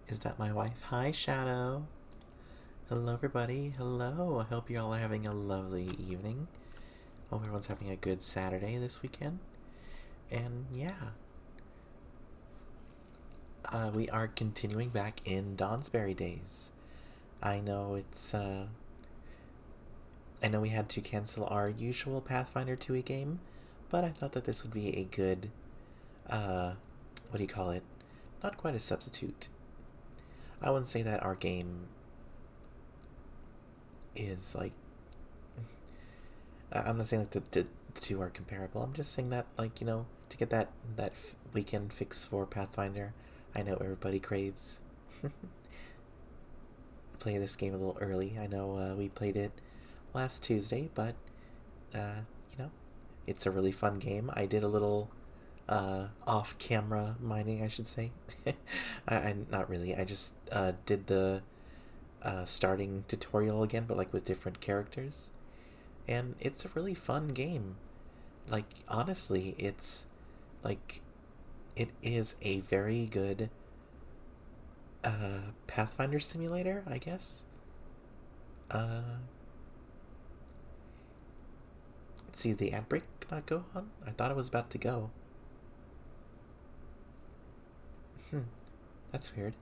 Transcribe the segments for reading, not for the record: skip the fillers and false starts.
Is that my wife? Hi, Shadow. Hello, everybody. Hello. I hope you all are having a lovely evening. Hope everyone's having a good Saturday this weekend. And yeah, we are continuing back in Dawnsbury Days. I know I know we had to cancel our usual Pathfinder 2e game, but I thought that this would be a good, what do you call it? Not quite a substitute. I wouldn't say that our game is like. I'm not saying like the two are comparable. I'm just saying that, like, to get that weekend fix for Pathfinder, I know everybody craves. Play this game a little early. I know we played it last Tuesday, but uh, you know, it's a really fun game. I did a little off-camera mining, I should say. I not really. I just did the starting tutorial again, but like with different characters, and it's a really fun game. Like, honestly, it's like it is a very good Pathfinder simulator, I guess. Uh, let's see, the ad break not go on? I thought it was about to go. Hmm, that's weird.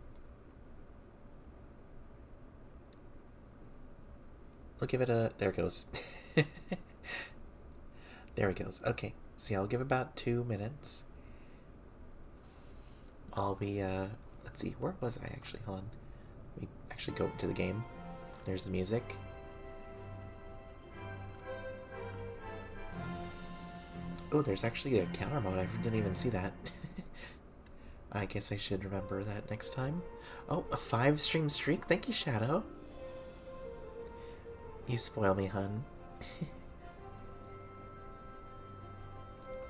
We'll give it a. There it goes. There it goes. Okay, so yeah, I'll give about 2 minutes. I'll be. Let's see, where was I actually? Hold on. We actually go to the game. There's the music. Oh, there's actually a counter mode. I didn't even see that. I guess I should remember that next time. Oh, a 5 stream streak. Thank you, Shadow. You spoil me, hun.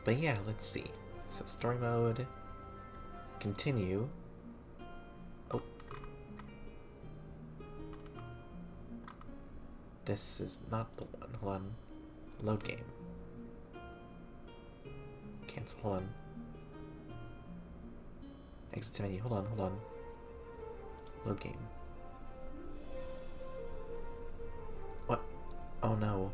But yeah, let's see. So story mode. Continue. Oh. This is not the one. Hold on. Load game. Cancel. Hold on. Exit to menu. Hold on. Load game. What? Oh no.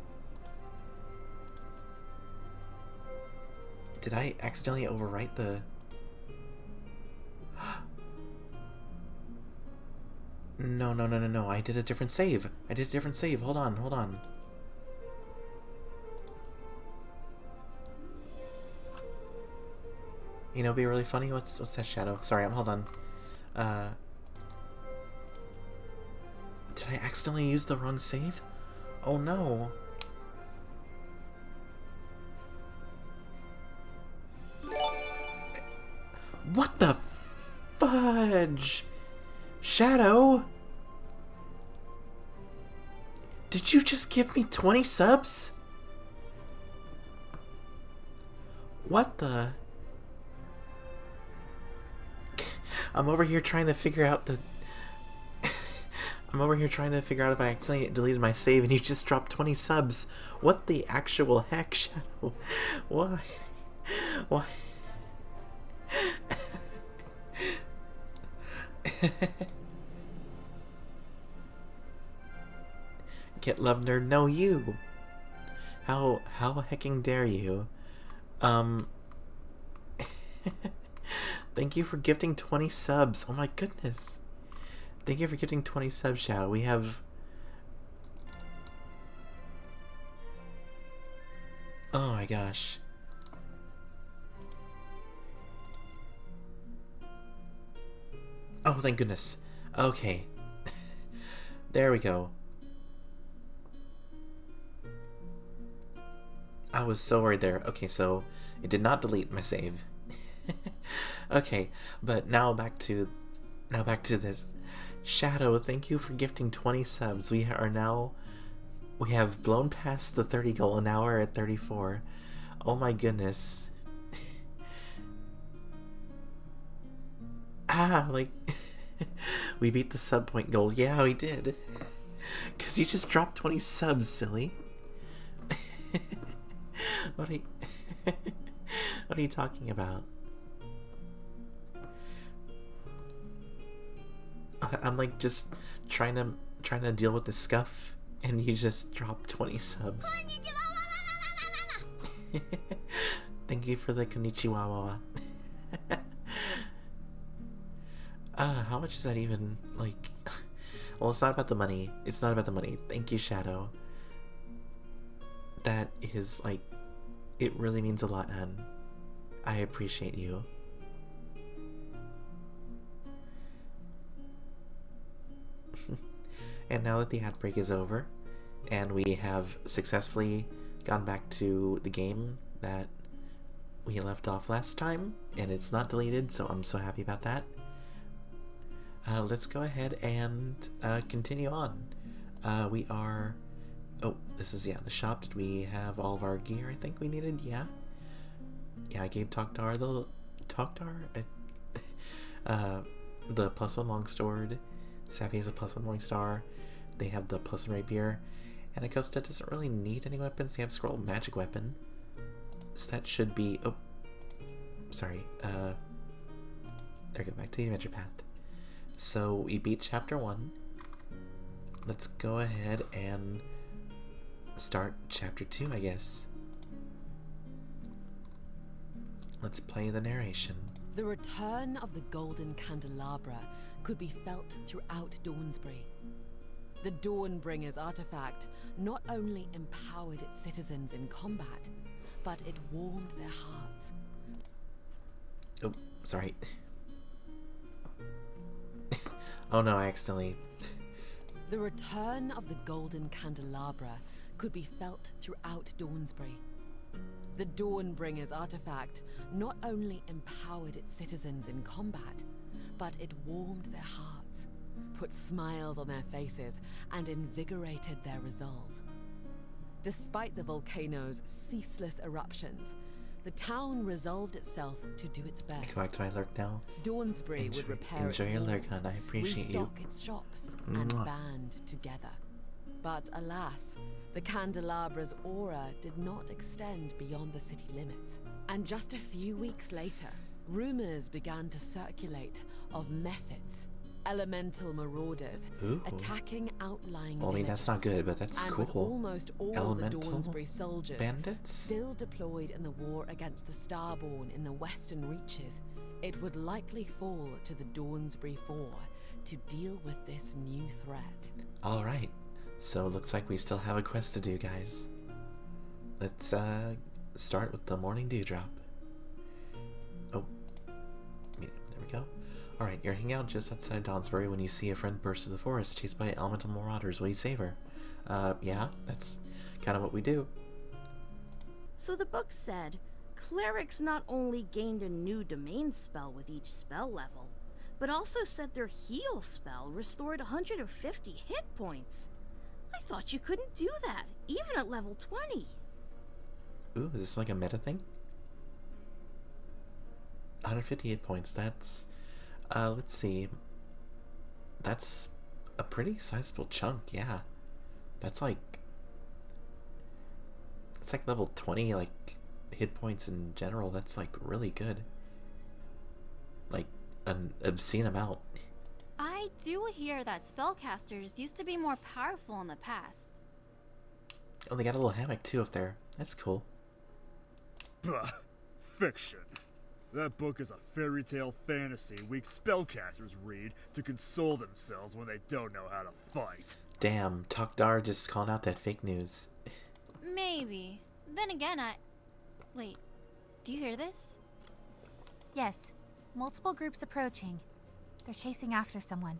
Did I accidentally overwrite the... No. I did a different save. Hold on. You know, be really funny. What's that, Shadow? Sorry, hold on. Uh, did I accidentally use the wrong save? Oh no. What the fudge? Shadow? Did you just give me 20 subs? What the... I'm over here trying to figure out the... I'm over here trying to figure out if I accidentally deleted my save and you just dropped 20 subs. What the actual heck, Shadow? Why? Why? Get love nerd, no you. How hecking dare you? Um Thank you for gifting 20 subs. Oh my goodness. Thank you for gifting 20 subs, Shadow. We have... Oh my gosh. Oh, thank goodness. Okay. There we go. I was so worried there. Okay, so it did not delete my save. Okay, but now back to this. Shadow, thank you for gifting 20 subs. We have blown past the 30 goal, and now we're at 34. Oh my goodness. Like we beat the sub point goal. Yeah, we did. Cause you just dropped 20 subs, silly. What are you What are you talking about? I'm like just trying to deal with the scuff, and you just drop 20 subs. Thank you for the konnichiwa. How much is that even, like... Well, it's not about the money. It's not about the money. Thank you, Shadow. That is, like... It really means a lot, Anne. I appreciate you. And now that the ad break is over, and we have successfully gone back to the game that we left off last time, and it's not deleted, so I'm so happy about that. Let's go ahead and continue on. We are... Oh, this is, the shop. Did we have all of our gear I think we needed? Yeah. Yeah, I gave Toktar the... the +1 longsword. Savvy has a +1 Morningstar. They have the +1 rapier. And Acosta doesn't really need any weapons. They have scroll magic weapon. So that should be... Oh, sorry. There we go, back to the adventure path. So we beat chapter 1. Let's go ahead and start chapter 2, I guess. Let's play the narration. The return of the golden candelabra could be felt throughout Dawnsbury. The Dawnbringer's artifact not only empowered its citizens in combat, but it warmed their hearts. Oh, sorry. Oh no, I accidentally... The return of the golden candelabra could be felt throughout Dawnsbury. The Dawnbringer's artifact not only empowered its citizens in combat, but it warmed their hearts, put smiles on their faces, and invigorated their resolve. Despite the volcano's ceaseless eruptions, the town resolved itself to do its best. Go back to my lurk now. Dawnsbury would repair its your walls, lurk, hon. I appreciate restock you. its shops, and band together. But alas, the candelabra's aura did not extend beyond the city limits. And just a few weeks later, rumors began to circulate of mephits, elemental marauders, attacking outlying Well, I mean, that's not good, but that's and cool. with almost all Elemental the Dawnsbury soldiers bandits? still deployed in the war against the Starborn in the western reaches, it would likely fall to the Dawnsbury Four to deal with this new threat. Alright, so looks like we still have a quest to do, guys. Let's start with the morning dewdrop. Oh, there we go. Alright, you're hanging out just outside Dawnsbury when you see a friend burst through the forest chased by elemental marauders. Will you save her? Yeah, that's kind of what we do. So the book said, clerics not only gained a new domain spell with each spell level, but also said their heal spell restored 150 hit points. I thought you couldn't do that, even at level 20. Ooh, is this like a meta thing? 150 hit points, that's... let's see. That's a pretty sizable chunk, yeah. That's like... It's like level 20, like, hit points in general. That's like really good. Like, an obscene amount. I do hear that spellcasters used to be more powerful in the past. Oh, they got a little hammock too up there. That's cool. Bah, fiction. That book is a fairy tale fantasy weak spellcasters read to console themselves when they don't know how to fight. Damn, Toktar just calling out that fake news. Maybe. Then again, Wait, do you hear this? Yes. Multiple groups approaching. They're chasing after someone.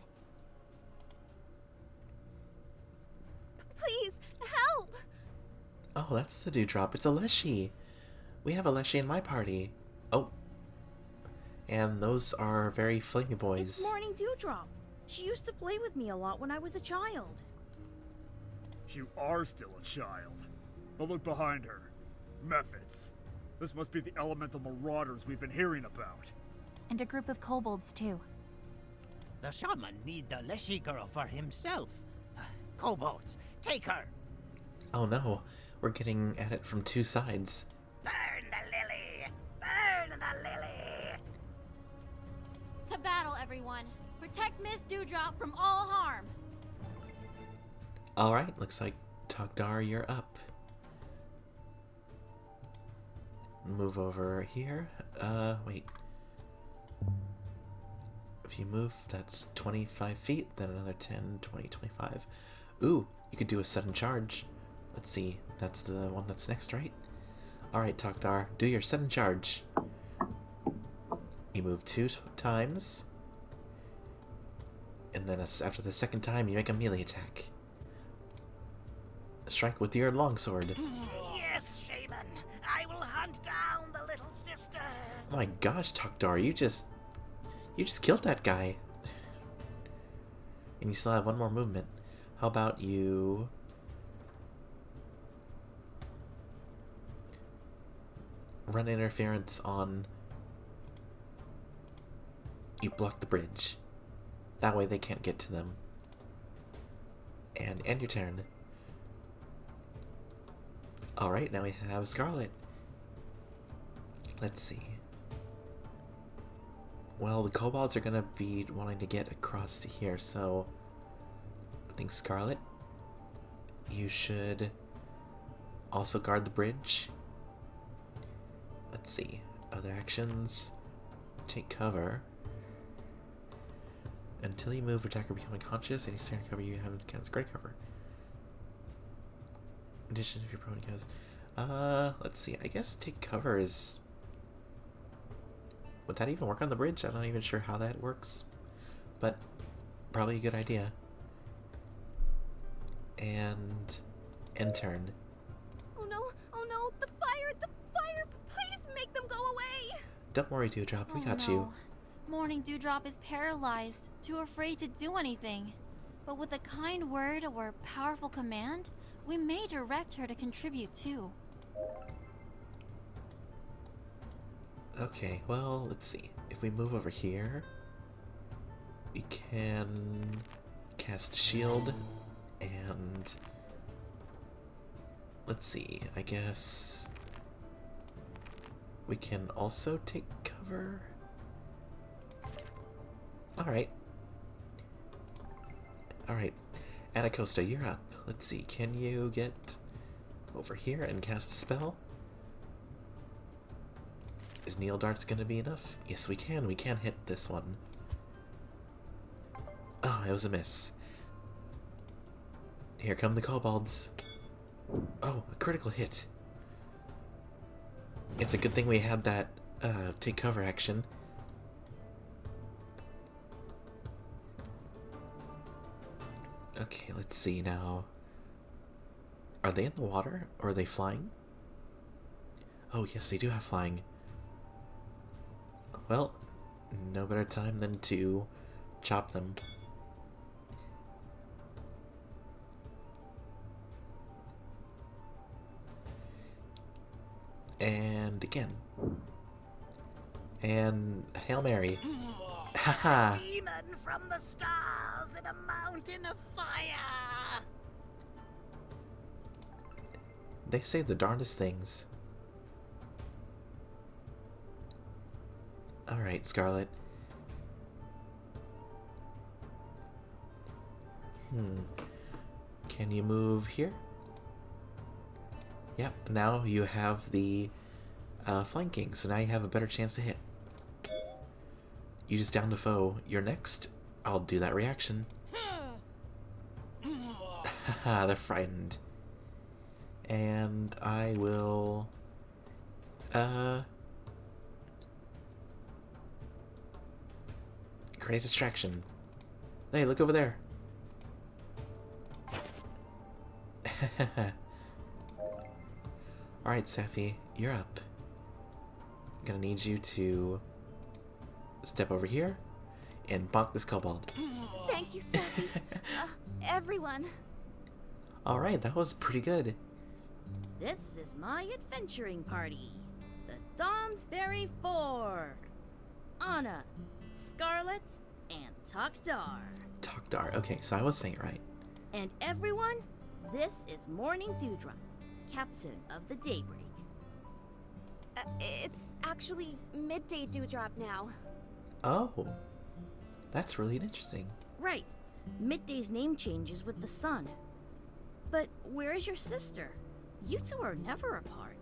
Please, help! Oh, that's the dewdrop. It's a Leshy. We have a Leshy in my party. Oh. And those are very flingy boys. It's Morning Dewdrop. She used to play with me a lot when I was a child. You are still a child. But look behind her. Mephits. This must be the elemental marauders we've been hearing about. And a group of kobolds, too. The shaman need the Leshy girl for himself. Kobolds, take her! Oh no, we're getting at it from two sides. Burn the lily! Burn the lily! To battle, everyone! Protect Miss Dewdrop from all harm. Alright, looks like Togdar, you're up. Move over here. Wait. If you move, that's 25 feet, then another 10, 20, 25. Ooh, you could do a sudden charge. Let's see, that's the one that's next, right? Alright, Togdar, do your sudden charge. You move 2 times. And then after the second time, you make a melee attack. Strike with your longsword. Yes, Shaman. I will hunt down the little sister. Oh my gosh, Togdar, you just killed that guy. And you still have one more movement. How about you run interference on... You block the bridge. That way they can't get to them. And end your turn. Alright, now we have Scarlet. Let's see. Well, the kobolds are gonna be wanting to get across to here, so I think Scarlet, you should also guard the bridge. Let's see. Other actions. Take cover. Until you move, attacker become unconscious. Any standing cover you have counts great cover. In addition, if your opponent has... let's see. I guess take cover is... Would that even work on the bridge? I'm not even sure how that works. But probably a good idea. And... end turn. Oh no, the fire, please make them go away! Don't worry, Dewdrop, we got you. Morning Dewdrop is paralyzed, too afraid to do anything. But with a kind word or powerful command, we may direct her to contribute too. Okay, well, let's see. If we move over here, we can cast shield, and let's see, I guess we can also take cover. Alright. Alright. Anacosta, you're up. Let's see, can you get over here and cast a spell? Is Neil Dart's gonna be enough? Yes, we can. We can hit this one. Oh, it was a miss. Here come the kobolds. Oh, a critical hit. It's a good thing we had that take cover action. Okay, let's see now. Are they in the water or are they flying? Oh, yes, they do have flying. Well, no better time than to chop them. And again. And Hail Mary. Haha. Demon from the stars in a mountain of fire. They say the darndest things. Alright, Scarlet. Can you move here? Yep, now you have the flanking, so now you have a better chance to hit. You just downed a foe. You're next. I'll do that reaction. Haha, they're frightened. And I will... create a distraction. Hey, look over there. Alright, Safi, you're up. I'm gonna need you to step over here and bonk this kobold. Thank you, Sophie. Everyone. Alright, that was pretty good. This is my adventuring party. The Dawnsbury Four. Anna, Scarlet, and Togdar. Togdar. Okay, so I was saying it right. And everyone, this is Morning Dewdrop, captain of the Daybreak. It's actually midday Dewdrop now. Oh. That's really interesting. Right. Midday's name changes with the sun. But where is your sister? You two are never apart.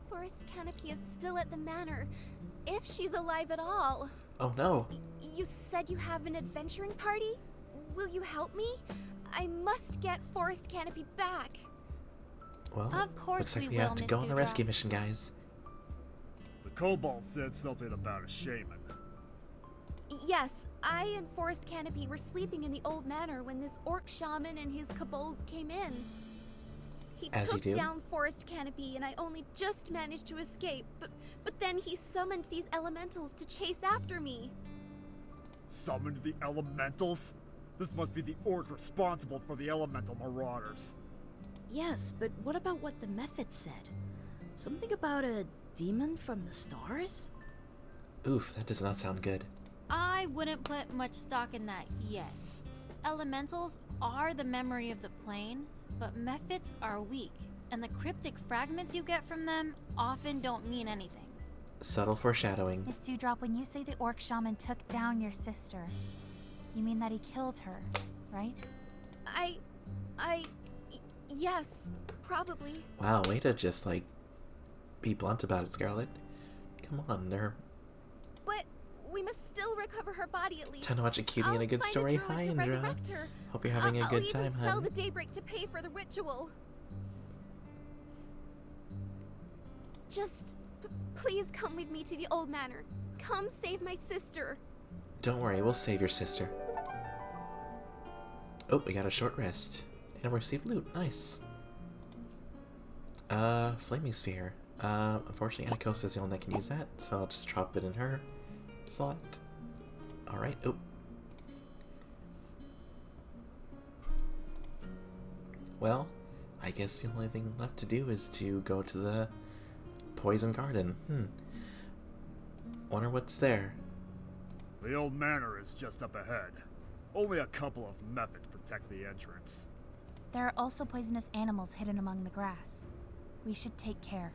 Forest Canopy is still at the manor, if she's alive at all. Oh no. You said you have an adventuring party? Will you help me? I must get Forest Canopy back. Well, Of course looks like we we will, have to Miss go on a Dewdrop. rescue mission, guys. The kobold said something about a shaman. Yes, I and Forest Canopy were sleeping in the old manor when this orc shaman and his kobolds came in. He As you took do. down Forest Canopy and I only just managed to escape, but then he summoned these elementals to chase after me. Summoned the elementals? This must be the orc responsible for the elemental marauders. Yes, but what about what the method said? Something about a demon from the stars? Oof, that does not sound good. I wouldn't put much stock in that yet. Elementals are the memory of the plane, but mephits are weak, and the cryptic fragments you get from them often don't mean anything. Subtle foreshadowing. Miss Dewdrop, when you say the orc shaman took down your sister, you mean that he killed her, right? Yes, probably. Wow, way to just, like, be blunt about it, Scarlet. Come on, they're But we must still recover her body at least. time to watch a cutie I'll and a good find story. druid Hi, to Indra. resurrect her. Hope you're having a good I'll time, even sell hun. the daybreak to pay for the ritual. Just please come with me to the old manor. Come save my sister. Don't worry, we'll save your sister. Oh, we got a short rest. And we received loot. Nice. Flaming Sphere. Unfortunately, Anacosta is the only one that can use that, so I'll just drop it in her slot. Alright, oh. Well, I guess the only thing left to do is to go to the Poison Garden. Wonder what's there. The old manor is just up ahead. Only a couple of methods protect the entrance. There are also poisonous animals hidden among the grass. We should take care.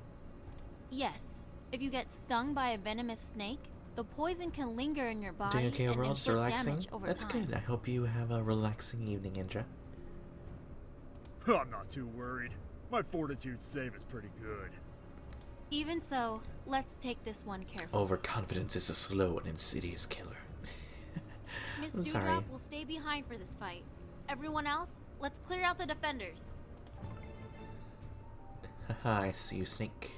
Yes, if you get stung by a venomous snake, the poison can linger in your body Doing okay and overall? Just inflict relaxing? damage over That's time. good. I hope you have a relaxing evening, Indra. I'm not too worried. My fortitude save is pretty good. Even so, let's take this one carefully. Overconfidence is a slow and insidious killer. Miss I'm Dewdrop sorry. will stay behind for this fight. Everyone else, let's clear out the defenders. Haha, I see you, Snake.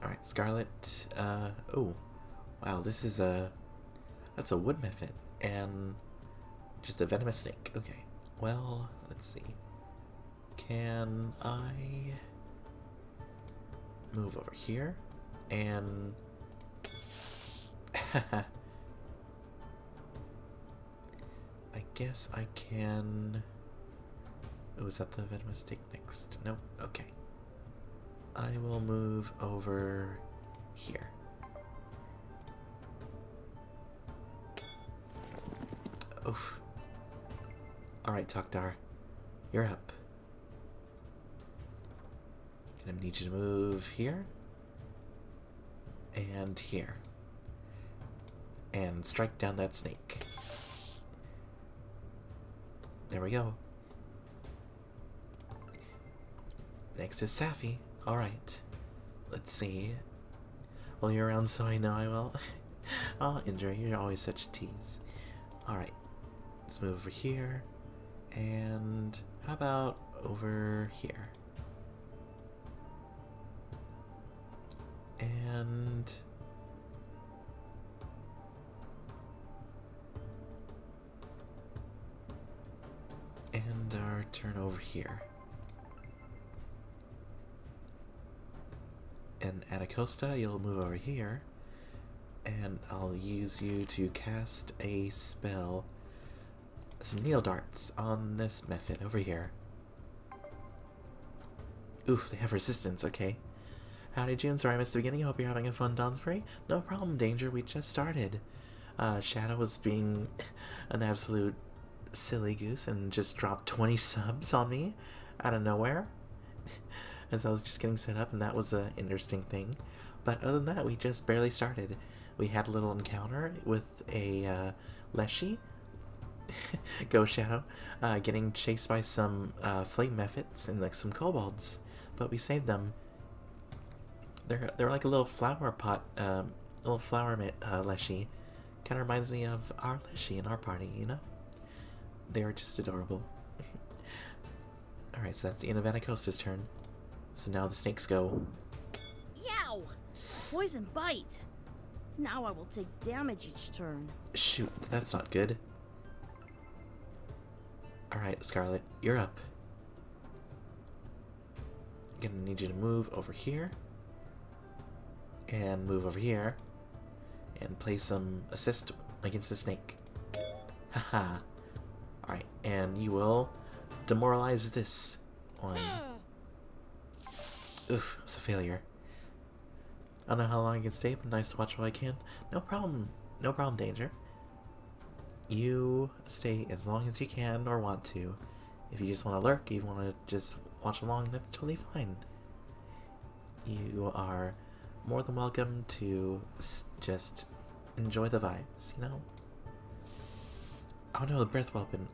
Alright, Scarlet. Oh. Wow, this is that's a wood mephit. And just a venomous snake. Okay. Well, let's see. Can I move over here? And... I guess I can... Oh, is that the venomous snake next? Nope. Okay. I will move over here. Oof. Alright, Takdar. You're up. Gonna need you to move here. And here. And strike down that snake. There we go. Next is Safi. Alright. Let's see. Well, you're around, so I know I will. Oh, Indra, you're always such a tease. Alright. Let's move over here. And how about over here? And... and our turn over here. And Anacosta, you'll move over here. And I'll use you to cast a spell. Some needle darts on this method over here. Oof, they have resistance, okay. Howdy June, sorry I missed the beginning. Hope you're having a fun Dawnsbury. No problem, Danger, we just started. Shadow was being an absolute silly goose and just dropped 20 subs on me out of nowhere. as I was just getting set up, and that was an interesting thing. But other than that, we just barely started. We had a little encounter with a Leshy, Ghost Shadow, getting chased by some flame mephits and like some kobolds, but we saved them. They're like a little flower pot, little flower Leshy. Kind of reminds me of our Leshy in our party, you know? They are just adorable. Alright, so that's the end of Anacosta's turn. So now the snakes go. Yow! Poison bite. Now I will take damage each turn. Shoot, that's not good. Alright, Scarlet, you're up. Gonna need you to move over here. And move over here. And play some assist against the snake. Haha. Alright, and you will demoralize this one. Oof, it's a failure. I don't know how long I can stay, but nice to watch while I can. No problem. No problem, Danger. You stay as long as you can or want to. If you just want to lurk, you want to just watch along, that's totally fine. You are more than welcome to just enjoy the vibes, you know? Oh no, the breath weapon.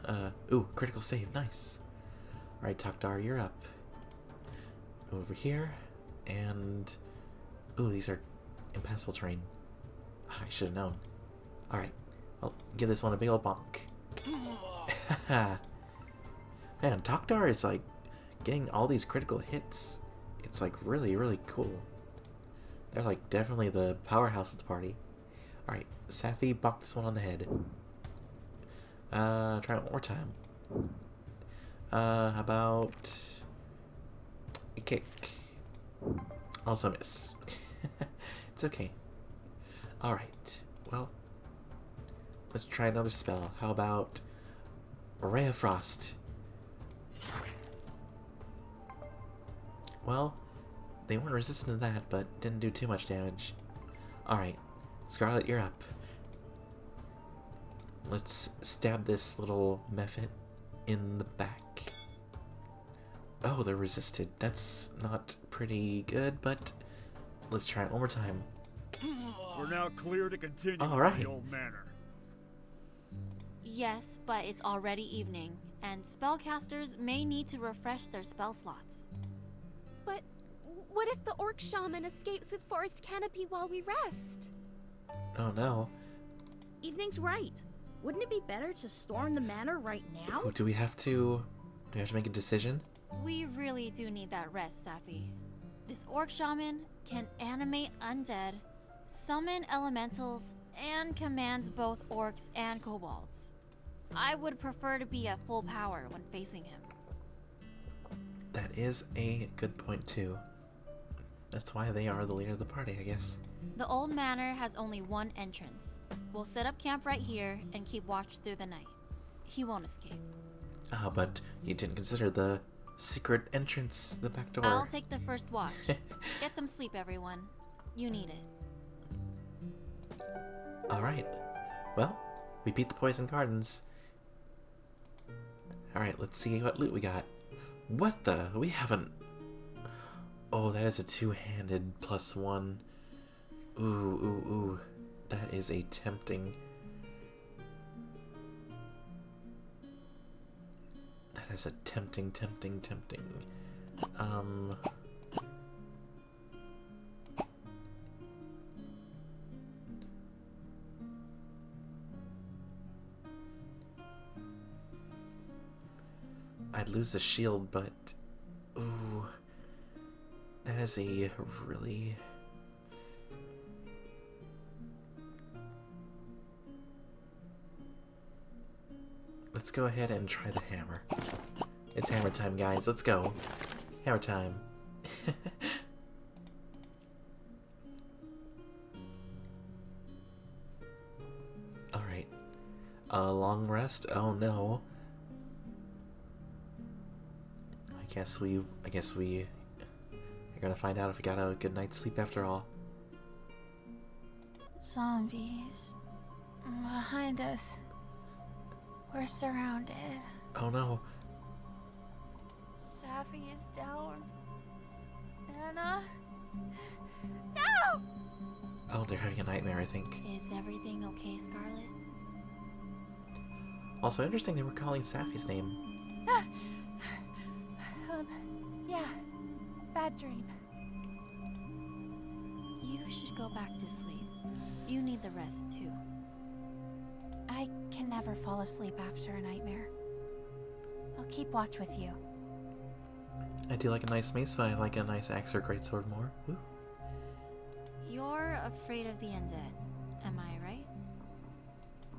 Ooh, critical save, nice. Alright, Takdar, you're up. Over here, and... Ooh, these are impassable terrain. I should have known. Alright, I'll give this one a big ol' bonk. Man, Takdar is like getting all these critical hits. It's like really, really cool. They're like definitely the powerhouse of the party. Alright, Safi, bonk this one on the head. Try it one more time. How about a kick? Also miss. It's okay. Alright, well, let's try another spell. How about Ray of Frost? Well, they weren't resistant to that, but didn't do too much damage. Alright, Scarlet, you're up. Let's stab this little mephit in the back. Oh, they're resisted. That's not pretty good, but let's try it one more time. We're now clear to continue All to right. the old manor. Yes, but it's already evening, and spellcasters may need to refresh their spell slots. But what if the orc shaman escapes with Forest Canopy while we rest? Oh no. Evening's right. Wouldn't it be better to storm the manor right now? Oh, do we have to make a decision? We really do need that rest, Safi. This orc shaman can animate undead, summon elementals, and commands both orcs and kobolds. I would prefer to be at full power when facing him. That is a good point too. That's why they are the leader of the party, I guess. The old manor has only one entrance. We'll set up camp right here and keep watch through the night. He won't escape. Ah, but you didn't consider the secret entrance, the back door. I'll take the first watch. Get some sleep, everyone. You need it. Alright. Well, we beat the Poison Gardens. Alright, let's see what loot we got. What the? We haven't... Oh, that is a two-handed +1. Ooh, ooh, ooh. That is a tempting... That is a tempting. I'd lose the shield, but... Ooh... That is a really... Let's go ahead and try the hammer. It's hammer time, guys. Let's go. Hammer time. Alright. A long rest? Oh no. I guess we are gonna find out if we got a good night's sleep after all. Zombies. Behind us. We're surrounded. Oh no. Safi is down. Anna? No! Oh, they're having a nightmare, I think. Is everything okay, Scarlet? Also interesting they were calling Safi's name. Yeah. Bad dream. You should go back to sleep. You need the rest too. I can never fall asleep after a nightmare. I'll keep watch with you. I do like a nice mace, but I like a nice axe or greatsword more. Woo. You're afraid of the undead, am I right?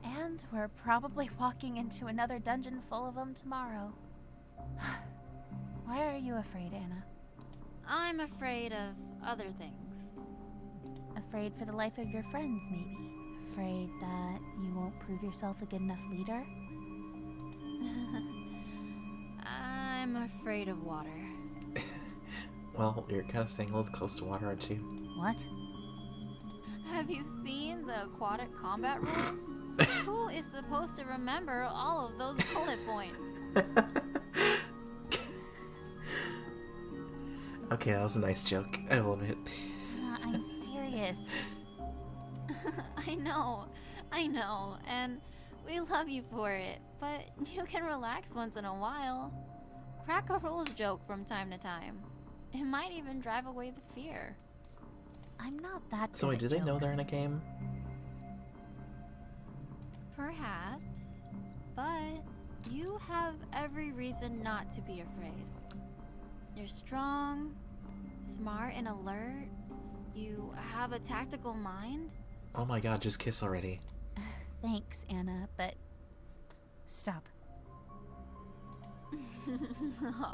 And we're probably walking into another dungeon full of them tomorrow. Why are you afraid, Anna? I'm afraid of other things. Afraid for the life of your friends, maybe? Afraid that you won't prove yourself a good enough leader? I'm afraid of water. Well, you're kind of staying a little close to water, aren't you? What? Have you seen the aquatic combat rules? Who is supposed to remember all of those bullet points? Okay, that was a nice joke, I will admit. Anna, I'm serious. I know, and we love you for it, but you can relax once in a while. Crack a rules joke from time to time. It might even drive away the fear. I'm not that So wait, do good they at know they're in jokes. a game? Perhaps, but you have every reason not to be afraid. You're strong, smart, and alert. You have a tactical mind. Oh my god, just kiss already. Thanks, Anna, but... Stop.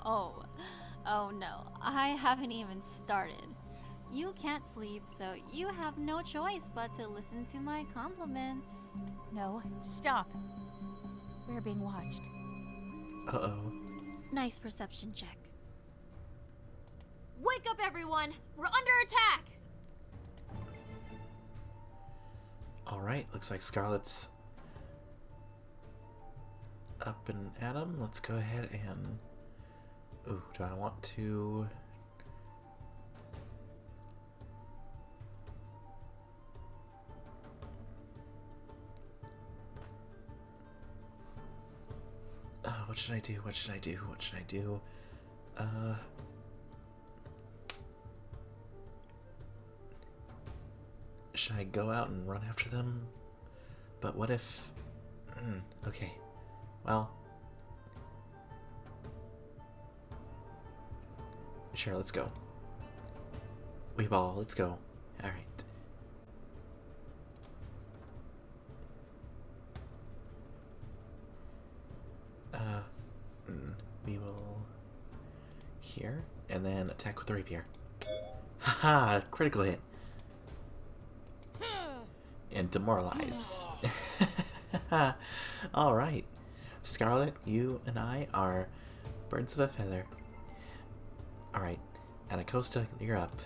Oh no, I haven't even started. You can't sleep, so you have no choice but to listen to my compliments. No, stop. We're being watched. Uh-oh. Nice perception check. Wake up, everyone! We're under attack! Alright, looks like Scarlet's up and at 'em. Let's go ahead and... Ooh, do I want to... what should I do? What should I do? What should I do? Should I go out and run after them? But what if... okay. Well... Sure, let's go. Weeball, let's go. Alright. We will... Here, and then attack with the rapier. Haha! Critical hit! And demoralize. Alright. Scarlet, you and I are birds of a feather. Alright. Anacosta, you're up.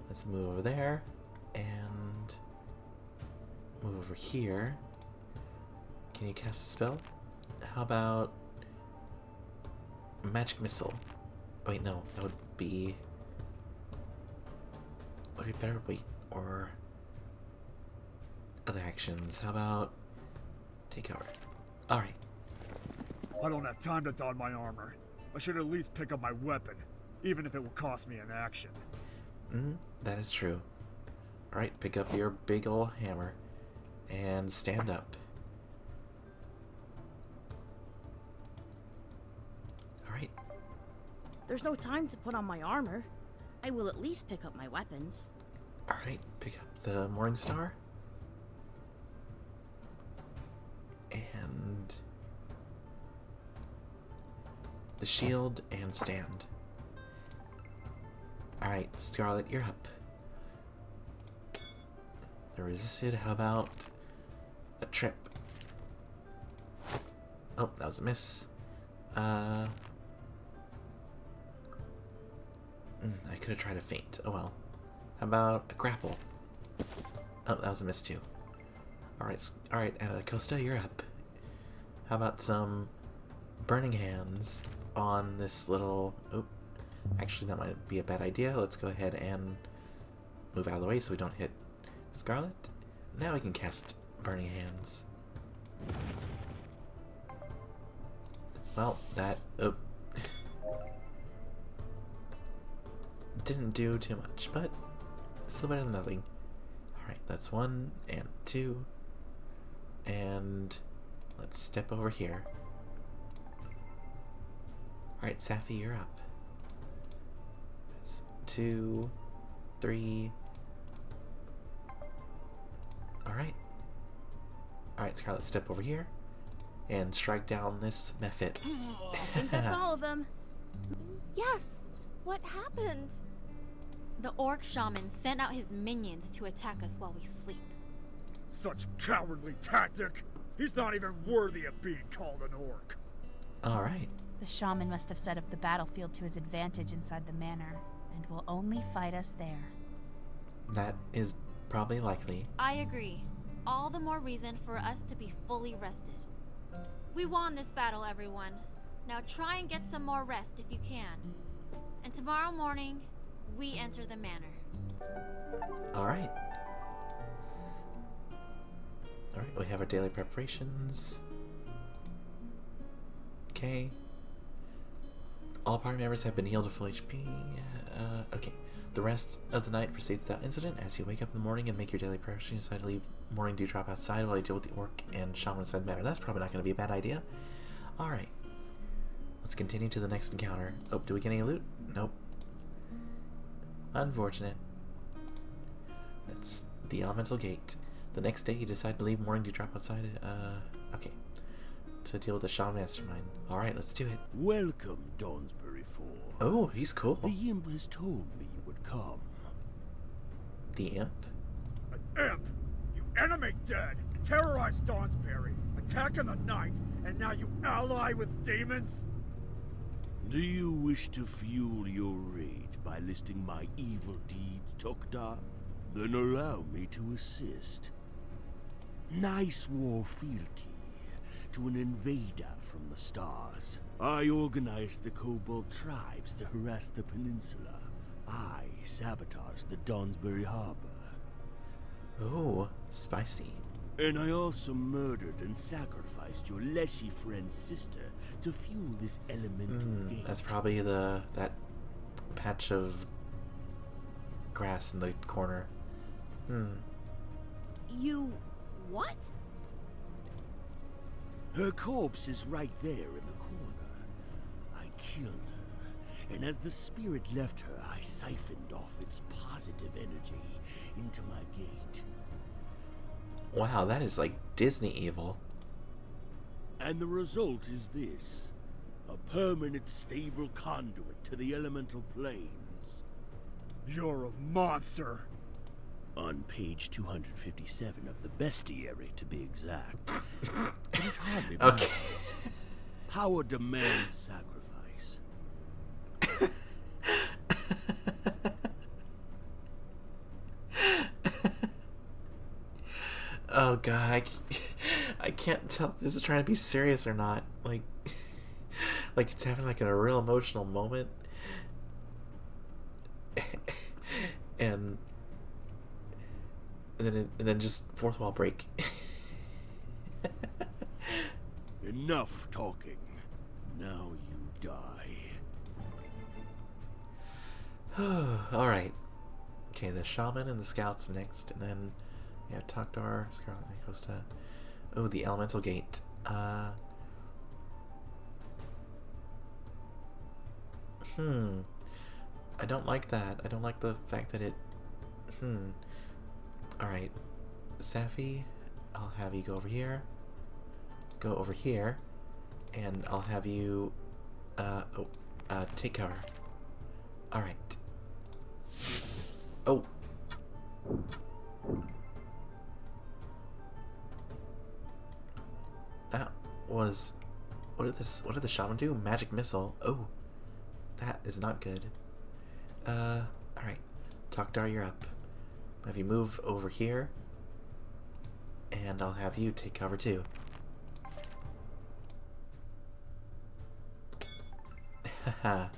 Let's move over there. And move over here. Can you cast a spell? How about magic missile? Wait, no, that would be... Would be better, wait, or... Other actions. How about take cover? Alright. I don't have time to don my armor. I should at least pick up my weapon, even if it will cost me an action. That is true. Alright, pick up your big ol' hammer and stand up. Alright. There's no time to put on my armor. I will at least pick up my weapons. Alright, pick up the Morning Star. And the shield and stand. Alright, Scarlet, you're up. The resisted, how about a trip? Oh, that was a miss. I could have tried a feint. Oh well. How about a grapple? Oh, that was a miss too. Alright, Costa, you're up. How about some burning hands on this little... Oh, Actually, that might be a bad idea. Let's go ahead and move out of the way so we don't hit Scarlet. Now we can cast Burning Hands. Well, that didn't do too much, but still better than nothing. Alright, that's 1 and 2. And let's step over here. Alright, Safi, you're up. That's 2, 3. Alright. Alright, Scarlet, step over here. And strike down this Mephit. I think that's all of them. Yes. What happened? The orc shaman sent out his minions to attack us while we sleep. Such cowardly tactic! He's not even worthy of being called an orc. Alright. The shaman must have set up the battlefield to his advantage inside the manor, and will only fight us there. That is probably likely. I agree. All the more reason for us to be fully rested. We won this battle, everyone. Now try and get some more rest if you can. And tomorrow morning, we enter the manor. Alright. Alright, we have our daily preparations. Okay. All party members have been healed to full HP. Okay. The rest of the night proceeds without incident. As you wake up in the morning and make your daily preparations, you decide to leave morning dewdrop outside while you deal with the orc and shaman inside the manor. That's probably not going to be a bad idea. Alright. Let's continue to the next encounter. Oh, do we get any loot? Nope. Unfortunate. That's the elemental gate. The next day you decide to leave morning dewdrop outside. Okay. To deal with the shaman mastermind. Alright, let's do it. Welcome, Dawnsbury 4. Oh, he's cool. The imp has told me you would come. The imp? An imp? You animate dead, terrorize Dawnsbury, attack in the night, and now you ally with demons? Do you wish to fuel your rage by listing my evil deeds, Tok'tar? Then allow me to assist. I swore fealty to an invader from the stars. I organized the kobold tribes to harass the peninsula. I sabotaged the Dawnsbury Harbor. Oh, spicy. And I also murdered and sacrificed your Leshy friend's sister to fuel this elemental gate. That's probably that patch of grass in the corner. You... what? Her corpse is right there in the corner. I killed her, and as the spirit left her, I siphoned off its positive energy into my gate. Wow, that is like Disney evil. And the result is this: a permanent stable conduit to the elemental planes. You're a monster. On page 257 of the bestiary, to be exact. But it hardly Okay. matters. Power demands sacrifice. Oh god, I can't tell if this is trying to be serious or not. Like it's having like a real emotional moment. and then just fourth wall break. Enough talking. Now you die. Alright. Okay, the shaman and the scouts next, and then we have Tok'tar, Scarlet Costa. Oh, the elemental gate. I don't like that. I don't like the fact that it... Alright. Safi, I'll have you go over here. Go over here. And I'll have you... take cover. Alright. Oh! That was... What did the shaman do? Magic missile. Oh. That is not good. Alright. Tok'tar, you're up. I'll have you move over here. And I'll have you take cover too. Haha.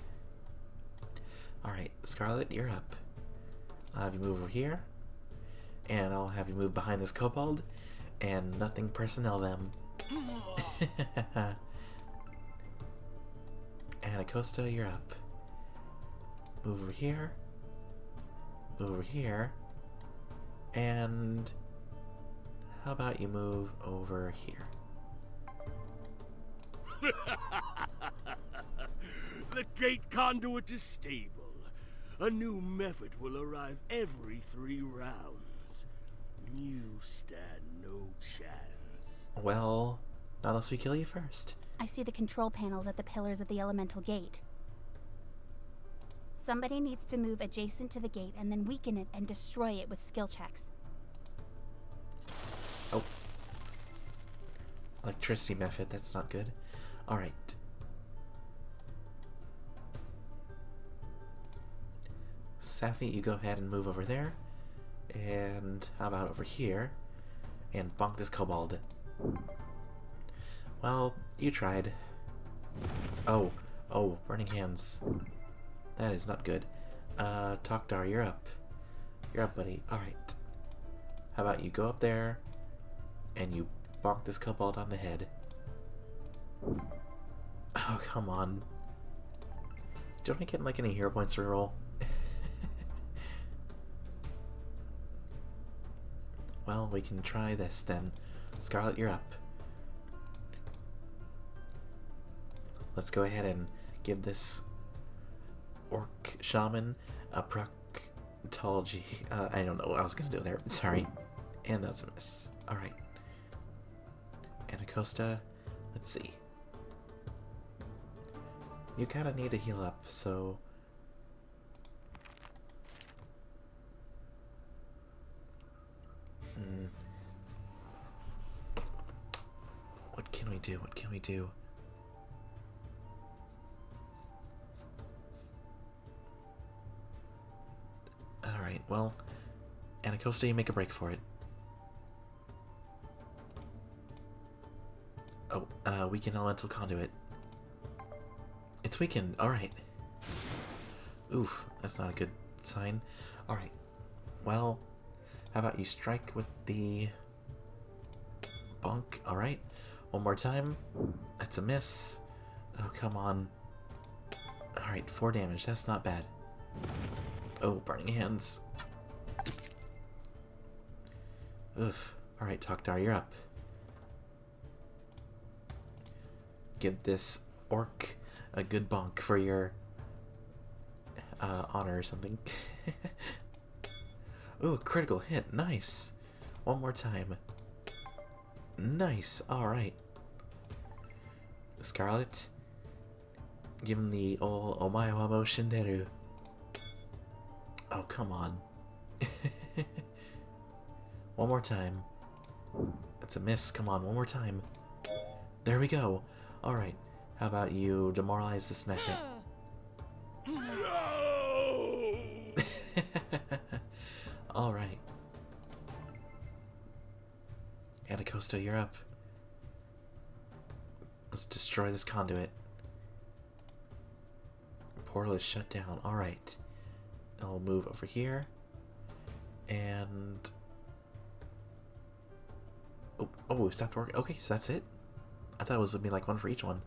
Alright, Scarlet, you're up. I'll have you move over here. And I'll have you move behind this kobold. And nothing personnel them. Anacosta, you're up. Move over here. Move over here. And how about you move over here? The gate conduit is stable. A new method will arrive every 3 rounds. You stand no chance. Well, not unless we kill you first. I see the control panels at the pillars of the elemental gate. Somebody needs to move adjacent to the gate and then weaken it and destroy it with skill checks. Oh. Electricity method, that's not good. Alright. Safi, you go ahead and move over there. And how about over here? And bonk this kobold. Well, you tried. Oh, burning hands. That is not good. Tokdar, you're up. You're up, buddy. Alright. How about you go up there and you bonk this kobold on the head. Oh, come on. Don't I get like any hero points reroll? Well, we can try this then. Scarlet, you're up. Let's go ahead and give this orc shaman a proctology. I don't know what I was gonna do there. Sorry. And that's a miss. Alright. Anacosta, let's see. You kind of need to heal up, so... What can we do? What can we do? Alright, well... Anacosta, you make a break for it. Oh, weaken elemental conduit. It's weakened, alright. Oof, that's not a good sign. Alright, well, how about you strike with the bonk? Alright, one more time. That's a miss. Oh, come on. Alright, 4 damage, that's not bad. Oh, burning hands. Oof. Alright, Tokdar, you're up. Give this orc a good bonk for your honor or something. Ooh, critical hit. Nice. One more time. Nice. Alright. Scarlet. Give him the old Omae wa mo shinderu. Oh, come on. One more time. That's a miss. Come on, one more time. There we go. Alright. How about you demoralize this method? No! Alright. Anacosta, you're up. Let's destroy this conduit. Portal is shut down. Alright. I'll move over here. And... Oh, it stopped working. Okay, so that's it? I thought it was going to be like one for each one.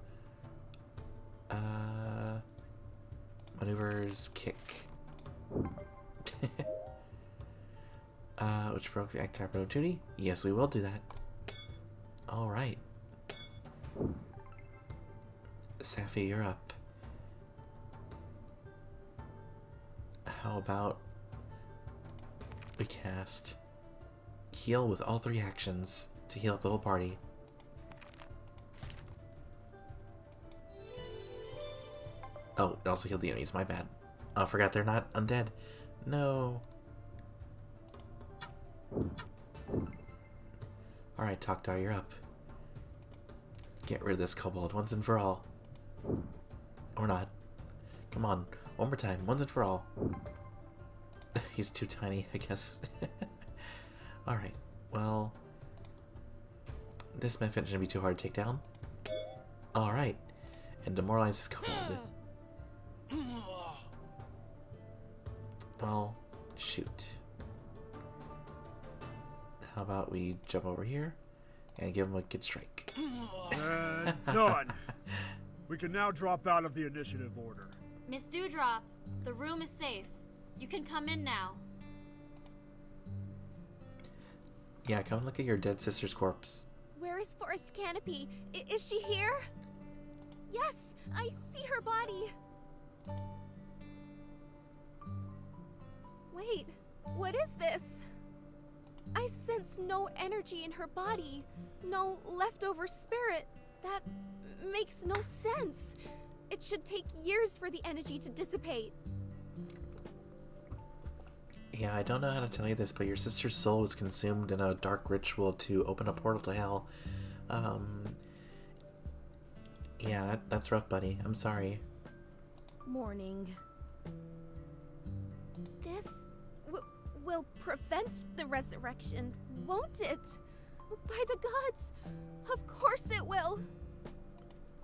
Maneuvers, kick. Which broke the act type opportunity? Yes, we will do that. Alright. Safi, you're up. How about we cast heal with all 3 actions to heal up the whole party. Oh, it also healed the enemies, my bad. Oh, I forgot they're not undead. No. Alright, Tokdar, you're up. Get rid of this kobold once and for all. Or not. Come on, one more time, once and for all. He's too tiny, I guess. Alright, well... This method shouldn't be too hard to take down. Alright, and demoralize this kobold. Well, shoot. How about we jump over here and give him a good strike? And done. We can now drop out of the initiative order. Miss Dewdrop, the room is safe. You can come in now. Yeah, come look at your dead sister's corpse. Where is Forest Canopy? Is she here? Yes, I see her body. Wait, what is this? I sense no energy in her body. No leftover spirit. That makes no sense. It should take years for the energy to dissipate. Yeah, I don't know how to tell you this, but your sister's soul was consumed in a dark ritual to open a portal to hell. Yeah, that's rough, buddy. I'm sorry. Morning. This will prevent the resurrection, won't it? By the gods, of course it will.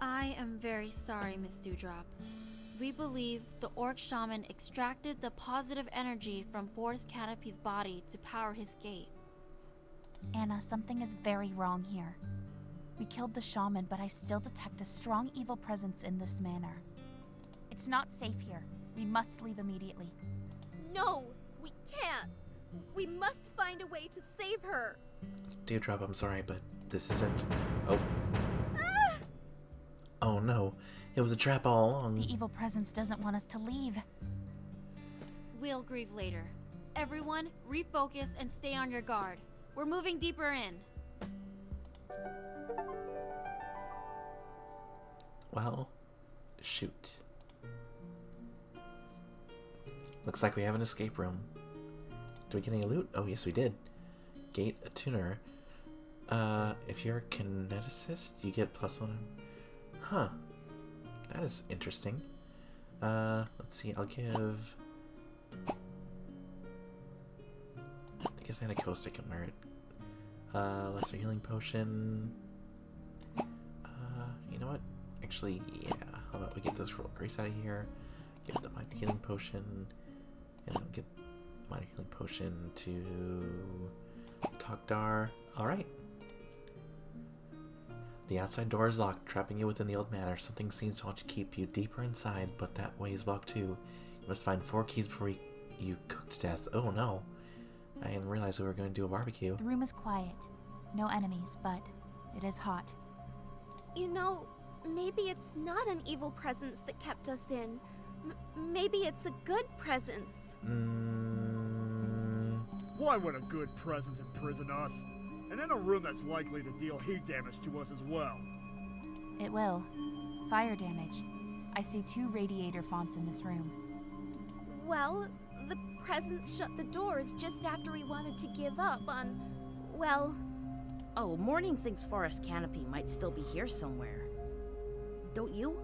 I am very sorry, Miss Dewdrop. We believe the orc shaman extracted the positive energy from Forest Canopy's body to power his gate. Anna, something is very wrong here. We killed the shaman, but I still detect a strong evil presence in this manor. It's not safe here. We must leave immediately. No, we can't. We must find a way to save her. Dewdrop, I'm sorry, but this isn't... Oh. Ah! Oh no, it was a trap all along. The evil presence doesn't want us to leave. We'll grieve later. Everyone, refocus and stay on your guard. We're moving deeper in. Well, shoot. Looks like we have an escape room. Did we get any loot? Oh, yes, we did. Gate attuner. If you're a kineticist, you get +1. Huh. That is interesting. Let's see, I'll give... I guess Anacosta can wear it. Lesser healing potion. You know what? Actually, yeah. How about we get this roll grace out of here? Give the minor healing potion. And then get minor healing potion to Tokdar. Alright. The outside door is locked, trapping you within the old manor. Something seems to want to keep you deeper inside, but that way is blocked too. You must find 4 keys before you cook to death. Oh no. I didn't realize we were going to do a barbecue. The room is quiet. No enemies, but it is hot. You know, maybe it's not an evil presence that kept us in. Maybe it's a good presence. Why would a good presence imprison us? And in a room that's likely to deal heat damage to us as well. It will. Fire damage. I see 2 radiator fonts in this room. Well, the presence shut the doors just after we wanted to give up on, well... Oh, Morning thinks Forest Canopy might still be here somewhere. Don't you?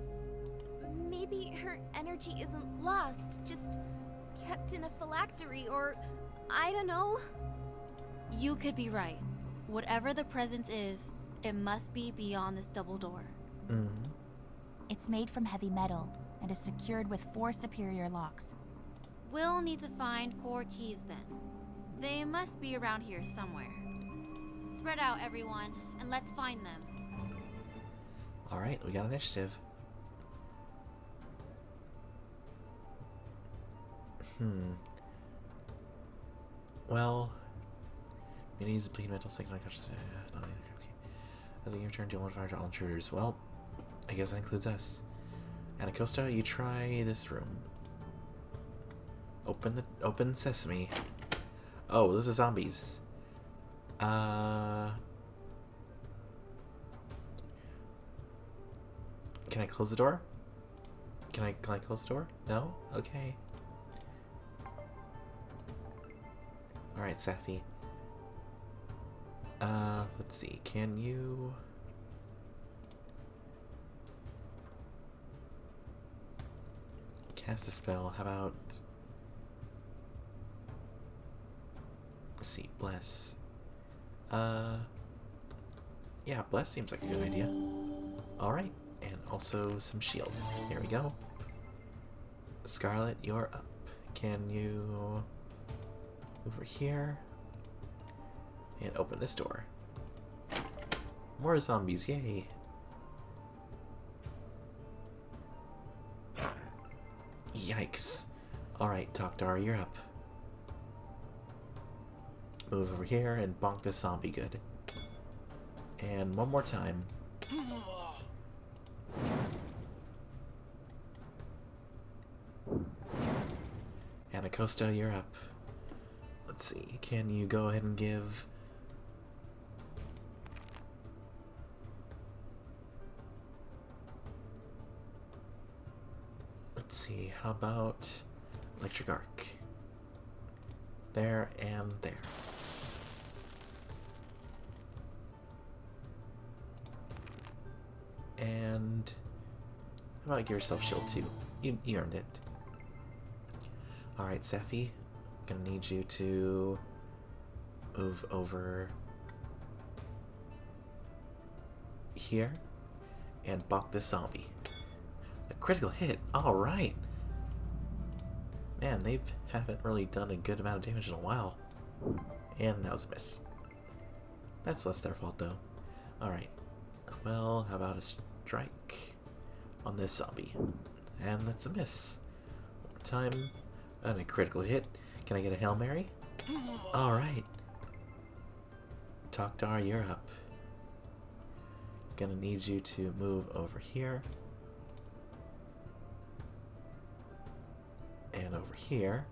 Maybe her energy isn't lost, just kept in a phylactery, or I don't know. You could be right. Whatever the presence is, it must be beyond this double door. It's made from heavy metal and is secured with 4 superior locks. We'll need to find 4 keys then. They must be around here somewhere. Spread out, everyone, and let's find them. Alright, we got initiative. Well... Use bleed metal second okay. As you return, deal 1 fire to all intruders. Well, I guess that includes us. Anacosta, you try this room. Open sesame. Oh, those are zombies. Can I close the door? Can I close the door? No? Okay. Alright, Safi. Let's see. Can you... cast a spell? How about... let's see. Bless. Yeah, Bless seems like a good idea. Alright. And also some shield. Here we go. Scarlet, you're up. can you over here and open this door? More zombies, yay! Yikes. Alright, Tokdar, you're up. Move over here and bonk this zombie good. And one more time. Anacosta, you're up. Let's see, can you go ahead and give... Let's see, how about electric arc? There and there. And how about give yourself shield too? You earned it. Alright, Safi, gonna need you to move over here and bonk this zombie. A critical hit, alright! Man, they haven't really done a good amount of damage in a while. And that was a miss. That's less their fault though. Alright, well, how about a strike on this zombie? And that's a miss. One more time. And a critical hit. Can I get a Hail Mary? Alright. Tokdar, you're up. Gonna need you to move over here. And over here.